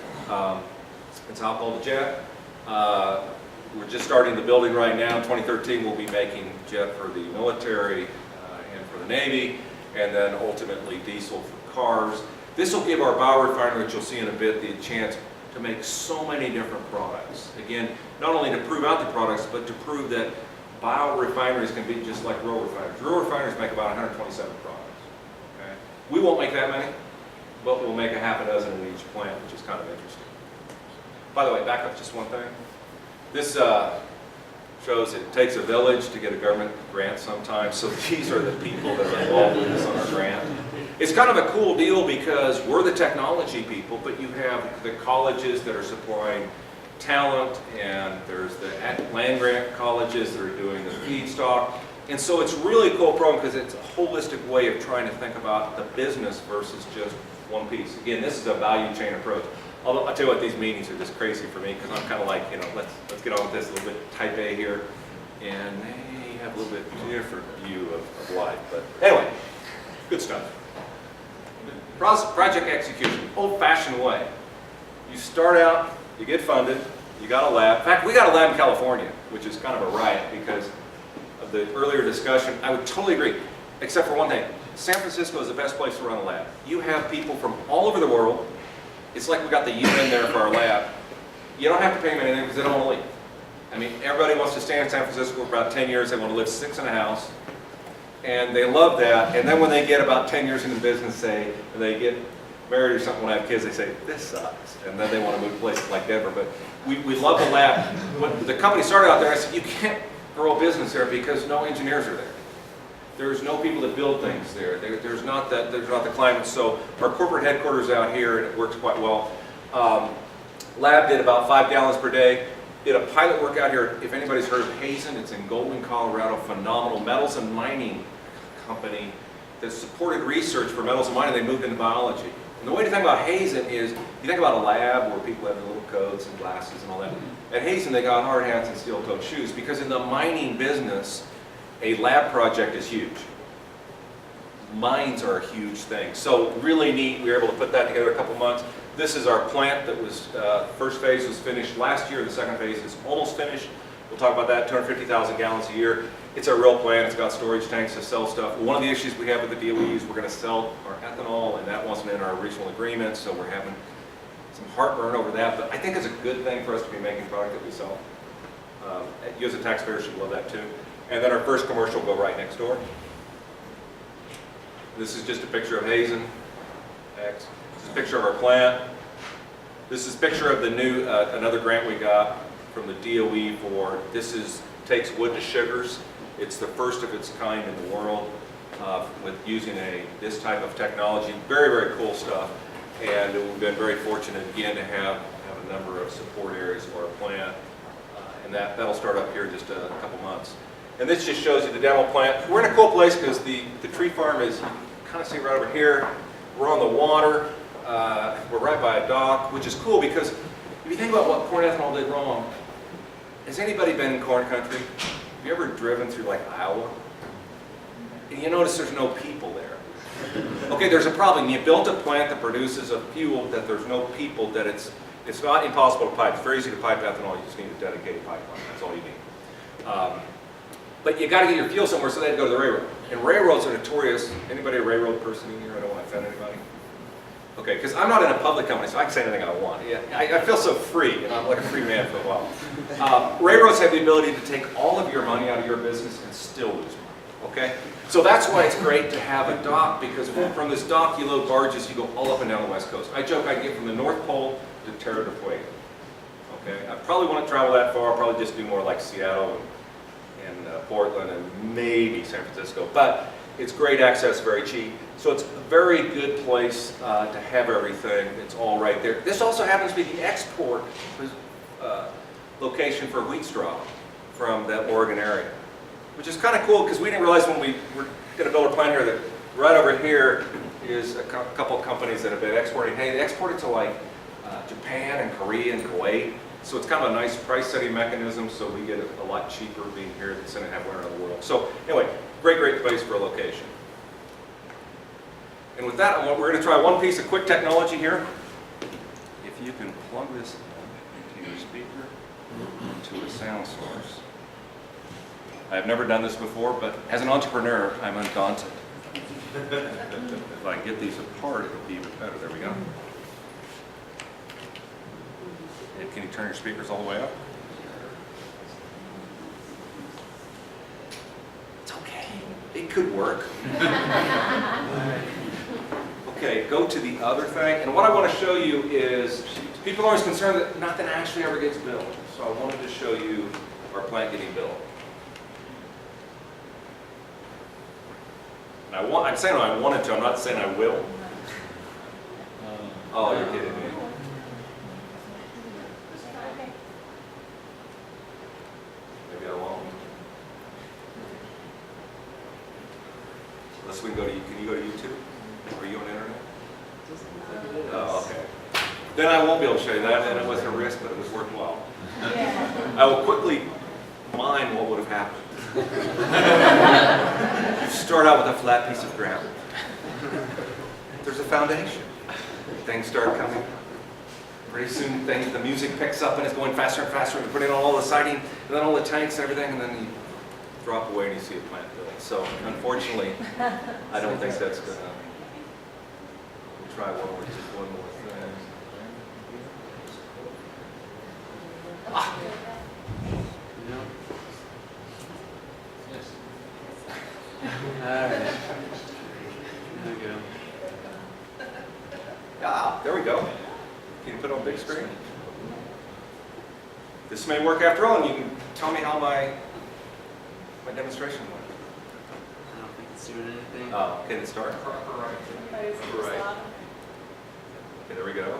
It's alcohol to jet. We're just starting the building right now. In 2013, we'll be making jet for the military and for the Navy, and then ultimately diesel for cars. This will give our biorefinery, which you'll see in a bit, the chance to make so many different products. Again, not only to prove out the products, but to prove that biorefineries can be just like rural refineries. Rural refineries make about 127 products. Okay? We won't make that many, but we'll make a half a dozen in each plant, which is kind of interesting. By the way, back up just one thing. This shows it takes a village to get a government grant sometimes, so these are the people that are involved with this on our grant. It's kind of a cool deal because we're the technology people, but you have the colleges that are supplying talent, and there's the land-grant colleges that are doing the feedstock. And so it's really a cool program because it's a holistic way of trying to think about the business versus just one piece. Again, this is a value chain approach. Although I'll tell you what, these meetings are just crazy for me because I'm kind of like, you know, let's get on with this a little bit type A here. And they have a little bit different view of life. But anyway, good stuff. Project execution, old-fashioned way. You start out, you get funded, you got a lab. In fact, we got a lab in California, which is kind of a riot because of the earlier discussion. I would totally agree, except for one thing. San Francisco is the best place to run a lab. You have people from all over the world. It's like we got the UN there for our lab. You don't have to pay them anything because they don't want to leave. I mean, everybody wants to stay in San Francisco for about 10 years. They want to live 6 in a house. And they love that. And then when they get about 10 years into the business, say, and they get married or something, when they have kids, they say, this sucks. And then they want to move to places like Denver. But we love the lab. When the company started out there, I said, you can't grow a business there because no engineers are there. There's no people that build things there. There's not the climate. So our corporate headquarters out here, and it works quite well. Lab did about 5 gallons per day. Did a pilot work out here. If anybody's heard of Hazen, it's in Golden, Colorado. Phenomenal metals and mining company that supported research for metals and mining. They moved into biology. And the way to think about Hazen is, you think about a lab where people have their little coats and glasses and all that. At Hazen, they got hard hats and steel-toed shoes because in the mining business, a lab project is huge. Mines are a huge thing. So really neat. We were able to put that together a couple months. This is our plant that was, first phase was finished last year. The second phase is almost finished. We'll talk about that, 250,000 gallons a year. It's a real plant. It's got storage tanks to sell stuff. One of the issues we have with the DOE is we're going to sell our ethanol, and that wasn't in our original agreement, so we're having some heartburn over that. But I think it's a good thing for us to be making product that we sell. You as a taxpayer should love that too. And then our first commercial will go right next door. This is just a picture of Hazen. Next. This is a picture of our plant. This is a picture of the new, another grant we got from the DOE for, takes wood to sugars. It's the first of its kind in the world with using this type of technology. Very, very cool stuff. And we've been very fortunate again to have a number of support areas for our plant. And that'll start up here in just a couple months. And this just shows you the demo plant. We're in a cool place because the tree farm is, you can kind of see right over here. We're on the water. We're right by a dock, which is cool because if you think about what corn ethanol did wrong, has anybody been in corn country? Have you ever driven through like Iowa? And you notice there's no people there. Okay, there's a problem. You built a plant that produces a fuel that there's no people, that it's not impossible to pipe. It's very easy to pipe ethanol. You just need a dedicated pipeline. That's all you need. But you got to get your fuel somewhere, so they had to go to the railroad. And railroads are notorious. Anybody a railroad person in here? I don't want to offend anybody. Okay, because I'm not in a public company, so I can say anything I want. Yeah, I feel so free, and I'm like a free man for a while. Railroads have the ability to take all of your money out of your business and still lose money. Okay, so that's why it's great to have a dock, because from this dock you load barges, you go all up and down the West Coast. I joke I can get from the North Pole to Terra del Fuego. Okay, I probably won't travel that far. I'll probably just do more like Seattle and Portland and maybe San Francisco, but it's great access, very cheap. So it's a very good place to have everything. It's all right there. This also happens to be the export location for wheat straw from that Oregon area, which is kind of cool because we didn't realize when we were going to build a plant here that right over here is a couple of companies that have been exporting. Hey, they export it to like Japan and Korea and Kuwait. So it's kind of a nice price setting mechanism, so we get it a lot cheaper being here than sending halfway around the world. So anyway, great place for a location. And with that, we're going to try one piece of quick technology here. If you can plug this into your speaker, into a sound source. I've never done this before, but as an entrepreneur, I'm undaunted. If I get these apart, it'll be even better. There we go. And can you turn your speakers all the way up? It's okay. It could work. Okay, go to the other thing. And what I want to show you is, people are always concerned that nothing actually ever gets built. So I wanted to show you our plant getting built. And I'm saying I wanted to, I'm not saying I will. Oh, you're kidding me. Maybe I won't. Unless we can go to, can you go to YouTube? Are you on the internet? Oh, okay. Then I won't be able to show you that, and it was a risk, but it was worthwhile. Yeah. I will quickly mine what would have happened. You start out with a flat piece of ground. there's a foundation. Things start coming. Pretty soon the music picks up and it's going faster and faster, and you put in all the siding, and then all the tanks and everything, and then you drop away and you see a plant built. So unfortunately, I don't think that's gonna. We'll try one more, just one more thing. All right. There we go. Ah, there we go. Can you put it on big screen? This may work after all, and you can tell me how my demonstration went. I don't think it's doing anything. Oh, can it start? Right. Right. Okay, there we go.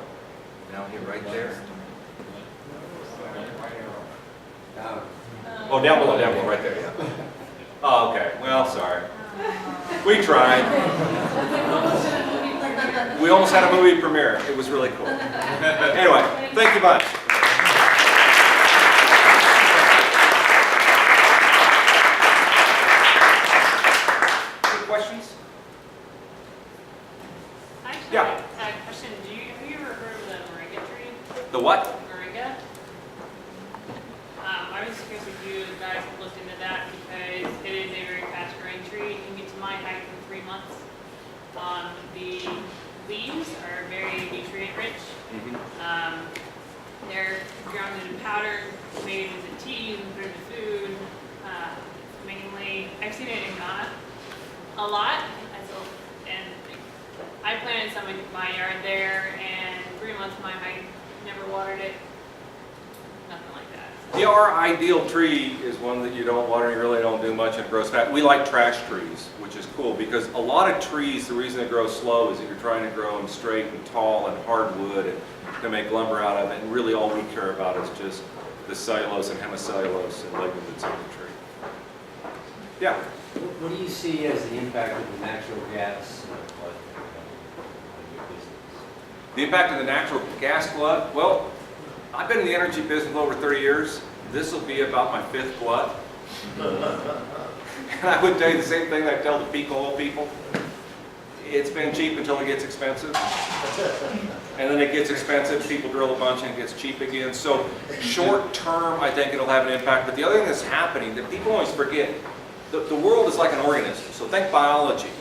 Now hit right there. Oh, down below, right there, yeah. Oh, okay. Well, sorry. We tried. We almost had a movie premiere. It was really cool. Anyway, thank you much. Any questions? Actually, Yeah. I have a question. Have you ever heard of the moringa tree? The what? Moringa? I was curious if you guys have looked into that because it is a very fast growing tree. It can get to my height in 3 months. The leaves are very nutrient rich. They're ground into powder, made into tea, and put into food. Mainly, I've seen it in Ghana a lot. And I planted some in my yard there, and 3 months of my height, never watered it. Nothing like that. Yeah, our ideal tree is one that you don't water, you really don't do much, and it grows fast. We like trash trees, which is cool, because a lot of trees, the reason they grow slow is that you're trying to grow them straight and tall and hardwood and to make lumber out of it, and really all we care about is just the cellulose and hemicellulose and lignin that's in the tree. Yeah? What do you see as the impact of the natural gas on your business? The impact of the natural gas glut? Well, I've been in the energy business over 30 years. This will be about my 5th glut. And I would tell you the same thing that I tell the peak oil people. It's been cheap until it gets expensive. And then it gets expensive, people drill a bunch and it gets cheap again. So short term, I think it'll have an impact. But the other thing that's happening that people always forget, the world is like an organism. So think biology.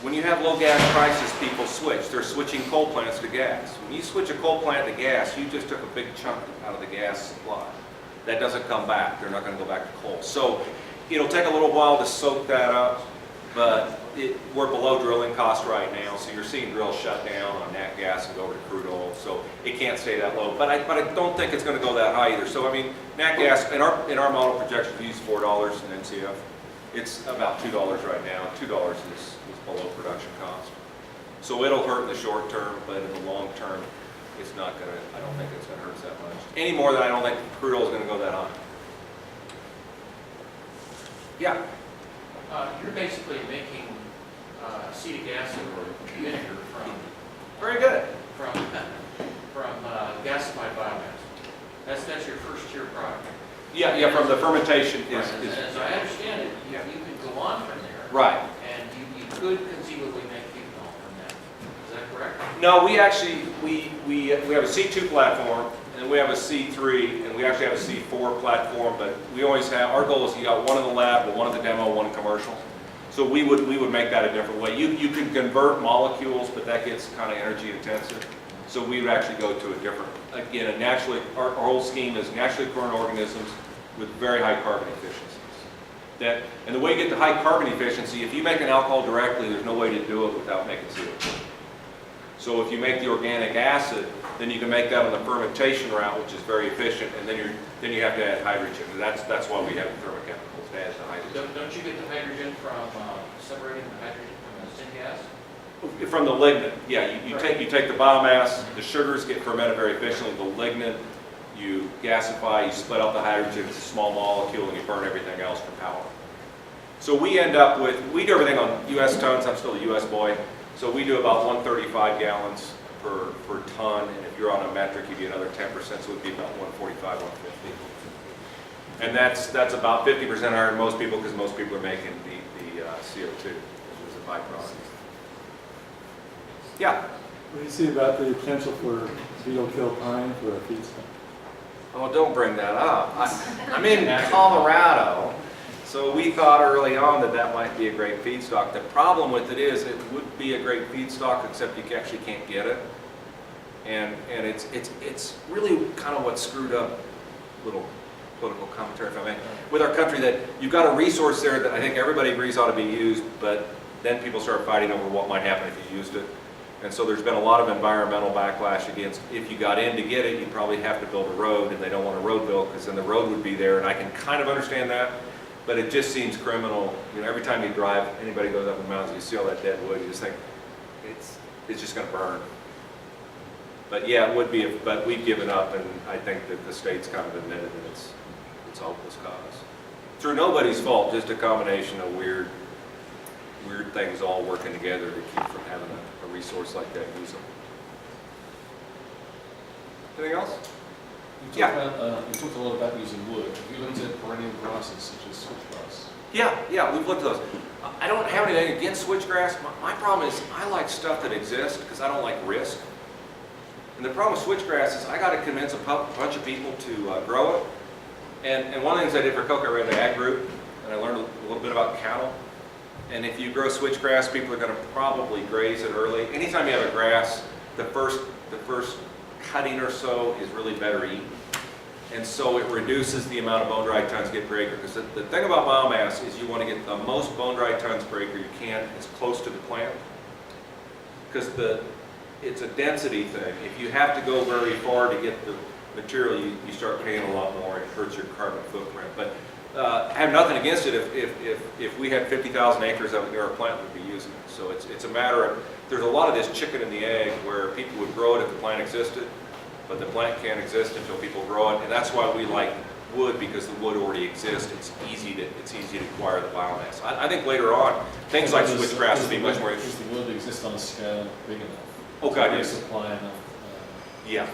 When you have low gas prices, people switch. They're switching coal plants to gas. When you switch a coal plant to gas, you just took a big chunk out of the gas supply. That doesn't come back. They're not going to go back to coal. So it'll take a little while to soak that up, but we're below drilling cost right now. So you're seeing drills shut down on nat gas and go over to crude oil. So it can't stay that low. But I don't think it's going to go that high either. So I mean, nat gas in our model projection, we use $4 in NCF. It's about $2 right now. $2 is below production cost. So it'll hurt in the short term, but in the long term, it's not going to, I don't think it's going to hurt us that much. Any more than I don't think crude oil is going to go that high. Yeah? You're basically making acetic acid or vinegar from Very good. gasified biomass. That's your first tier product. Yeah, from the fermentation Right. is As I understand it, you could go on from there. right. And you could conceivably make ethanol from that. Is that correct? No, we actually, we have a C2 platform, and we have a C3, and we actually have a C4 platform, but we always have, our goal is you got one in the lab, one in the demo, one commercial. So we would make that a different way. You can convert molecules, but that gets kind of energy intensive. So we would actually go to a different, again, our whole scheme is naturally occurring organisms with very high carbon efficiencies. And the way you get to high carbon efficiency, if you make an alcohol directly, there's no way to do it without making CO2. So if you make the organic acid, then you can make that on the fermentation route, which is very efficient, and then you have to add hydrogen. And that's why we have the petrochemicals to add the hydrogen. Don't you get the hydrogen from separating the hydrogen from the syngas? From the lignin, yeah. You take the biomass, the sugars get fermented very efficiently. The lignin, you gasify, you split out the hydrogen, it's a small molecule, and you burn everything else for power. So we end up with, we do everything on U.S. tons. I'm still a U.S. boy. So we do about 135 gallons per ton, and if you're on a metric, you get another 10%, so it would be about 145, 150. And that's about 50% higher than most people, because most people are making the CO2, which is a byproduct. Yeah. What do you see about the potential for beetle kill pine for a feedstock? Oh, don't bring that up. I'm in Colorado, so we thought early on that that might be a great feedstock. The problem with it is it would be a great feedstock, except you actually can't get it. And it's really kind of what screwed up, little political commentary if I may, with our country, that you've got a resource there that I think everybody agrees ought to be used, but then people start fighting over what might happen if you used it. And so there's been a lot of environmental backlash against, if you got in to get it, you'd probably have to build a road, and they don't want a road built because then the road would be there, and I can kind of understand that, but it just seems criminal. You know, every time you drive, anybody goes up in the mountains, you see all that dead wood, you just think, it's just going to burn. But yeah, it would be, but we've given up, and I think that the state's kind of admitted that it's hopeless cause. Through nobody's fault, just a combination of weird things all working together to keep from having a resource like that usable. Anything else? You talked a lot about using wood. Have you looked at perennial grasses such as switchgrass? Yeah, we've looked at those. I don't have anything against switchgrass. My problem is I like stuff that exists because I don't like risk. And the problem with switchgrass is I got to convince a bunch of people to grow it. And one of the things I did for Coke, I read an ag group, and I learned a little bit about cattle. And if you grow switchgrass, people are going to probably graze it early. Anytime you have a grass, the first cutting or so is really better eaten. And so it reduces the amount of bone dry tons get per acre. Because the thing about biomass is you want to get the most bone dry tons per acre you can as close to the plant. Because it's a density thing. If you have to go very far to get the material, you start paying a lot more. It hurts your carbon footprint. But I have nothing against it if we had 50,000 acres of it, our plant would be using it. So it's a matter of, there's a lot of this chicken and the egg where people would grow it if the plant existed, but the plant can't exist until people grow it. And that's why we like wood, because the wood already exists. It's easy to acquire the biomass. I think later on, things like switchgrass will be much more interesting. Does the wood exist on a scale big enough? Oh God, yes. Supply enough? Yeah.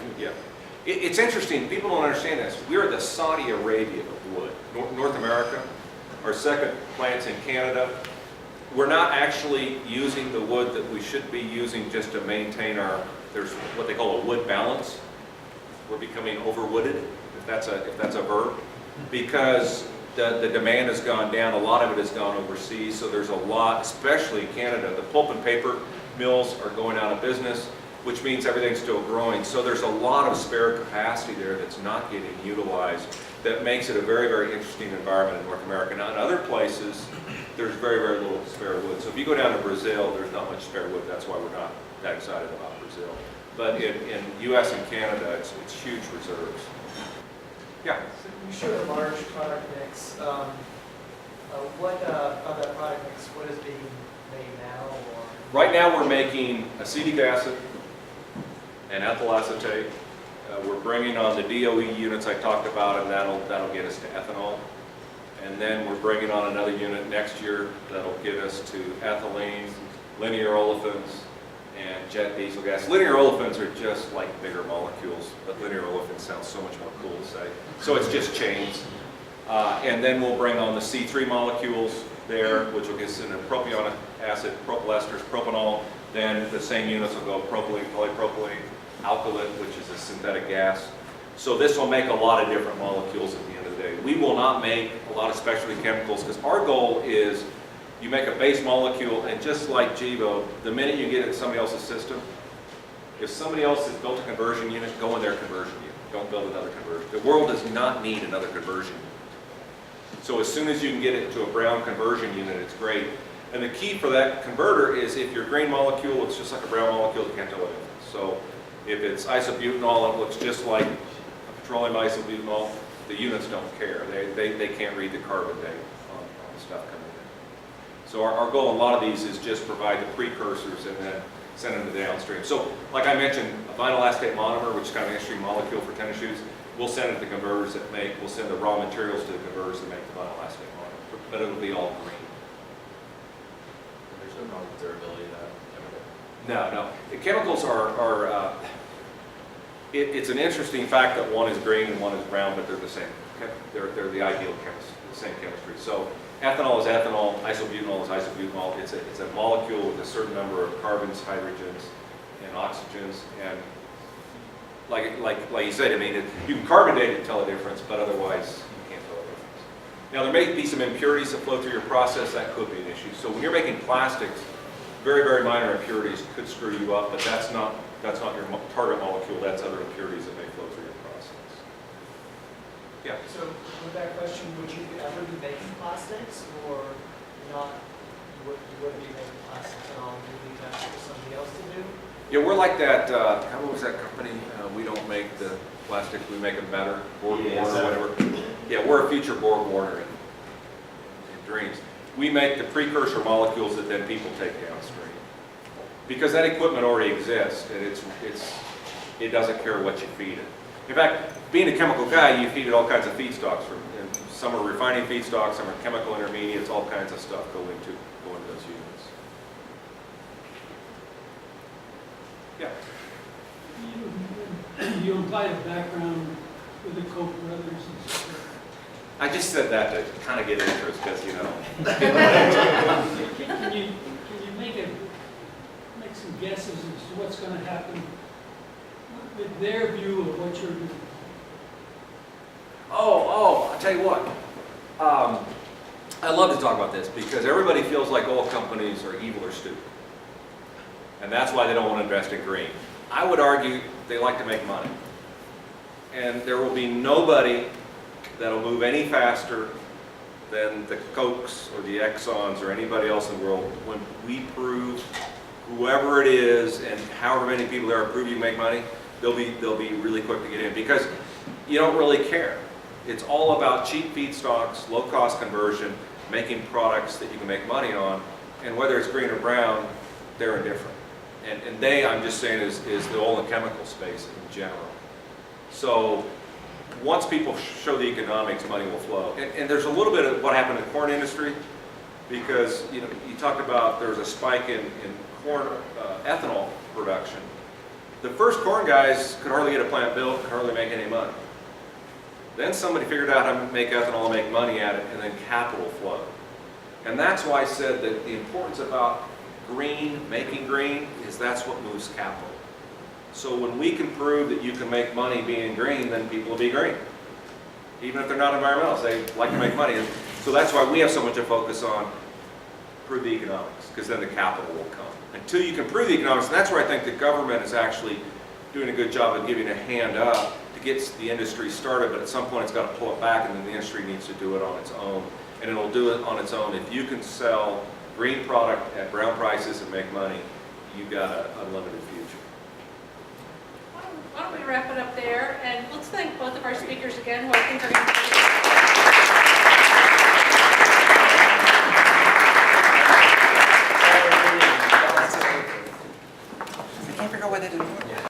It's interesting, people don't understand this. We're the Saudi Arabia of wood. North America, our second plant's in Canada. We're not actually using the wood that we should be using just to maintain there's what they call a wood balance. We're becoming overwooded, if that's a verb, because the demand has gone down, a lot of it has gone overseas, so there's a lot, especially in Canada, the pulp and paper mills are going out of business, which means everything's still growing. So there's a lot of spare capacity there that's not getting utilized that makes it a very, very interesting environment in North America. Now in other places, there's very, very little spare wood. So if you go down to Brazil, there's not much spare wood. That's why we're not that excited about Brazil. But in US and Canada, it's huge reserves. Yeah? So you showed a large product mix. What of that product mix, what is being made now? Or? Right now we're making acetic acid and ethyl acetate. We're bringing on the DOE units I talked about, and that'll get us to ethanol. And then we're bringing on another unit next year that'll get us to ethylene, linear olefins, and jet diesel gas. Linear olefins are just like bigger molecules, but linear olefins sounds so much more cool to say. So it's just chains. And then we'll bring on the C3 molecules there, which will get us into propionic acid, propylesters, propanol. Then the same units will go propylene, polypropylene, alkylate, which is a synthetic gas. So this will make a lot of different molecules at the end of the day. We will not make a lot of specialty chemicals because our goal is you make a base molecule, and just like Cibo, the minute you get it in somebody else's system, if somebody else has built a conversion unit, go in their conversion unit. Don't build another conversion. The world does not need another conversion unit. So as soon as you can get it to a brown conversion unit, it's great. And the key for that converter is if your green molecule looks just like a brown molecule, you can't tell it. So if it's isobutanol, it looks just like a petroleum isobutanol, the units don't care. They can't read the carbon date on the stuff coming in. So our goal in a lot of these is just provide the precursors and then send them to the downstream. So like I mentioned, a vinyl acetate monomer, which is kind of an interesting molecule for tennis shoes, we'll send it to the converters that we'll send the raw materials to the converters that make the vinyl acetate monomer, but it'll be all green. There's no problem with durability of that chemical? No. The chemicals are it's an interesting fact that one is green and one is brown, but they're the same. They're the ideal chemistry, the same chemistry. So ethanol is ethanol, isobutanol is isobutanol. It's a molecule with a certain number of carbons, hydrogens, and oxygens, and like you said, I mean, you can carbon date and tell a difference, but otherwise you can't tell a difference. Now, there may be some impurities that flow through your process. That could be an issue. So when you're making plastics, very, very minor impurities could screw you up, but that's not your target molecule. That's other impurities that may flow through your process. Yeah. So with that question, would you ever be making plastics or not? You wouldn't be making plastics at all? You leave that for somebody else to do? Yeah, we're like that, what was that company? We don't make the plastics, we make them better, Boardman or whatever. Yeah, we're a future Boardman in dreams. We make the precursor molecules that then people take downstream. Because that equipment already exists, and it doesn't care what you feed it. In fact, being a chemical guy, you feed it all kinds of feedstocks. And some are refining feedstocks, some are chemical intermediates, all kinds of stuff go into those units. Yeah. You implied a background with the Koch brothers and stuff. I just said that to kind of get interest, because, you know. Can you make some guesses as to what's going to happen with their view of what you're doing? I'll tell you what. I love to talk about this because everybody feels like oil companies are evil or stupid. And that's why they don't want to invest in green. I would argue they like to make money. And there will be nobody that'll move any faster than the Kochs or the Exxons or anybody else in the world when we prove, whoever it is and however many people there are prove you make money, they'll be really quick to get in because you don't really care. It's all about cheap feedstocks, low cost conversion, making products that you can make money on, and whether it's green or brown, they're indifferent. And they, I'm just saying, is the oil and chemical space in general. So once people show the economics, money will flow. And there's a little bit of what happened in the corn industry, because you talked about there was a spike in corn ethanol production. The first corn guys could hardly get a plant built, could hardly make any money. Then somebody figured out how to make ethanol and make money at it, and then capital flowed. And that's why I said that the importance about green, making green, is that's what moves capital. So when we can prove that you can make money being green, then people will be green. Even if they're not environmentalists, they like to make money. And so that's why we have so much to focus on, prove the economics, because then the capital will come. Until you can prove the economics, and that's where I think the government is actually doing a good job of giving a hand up to get the industry started, but at some point it's got to pull it back, and then the industry needs to do it on its own. And it'll do it on its own. If you can sell green product at brown prices and make money, you've got an unlimited future. Why don't we wrap it up there, and let's thank both of our speakers again, who I think are going to I can't figure out why they didn't work.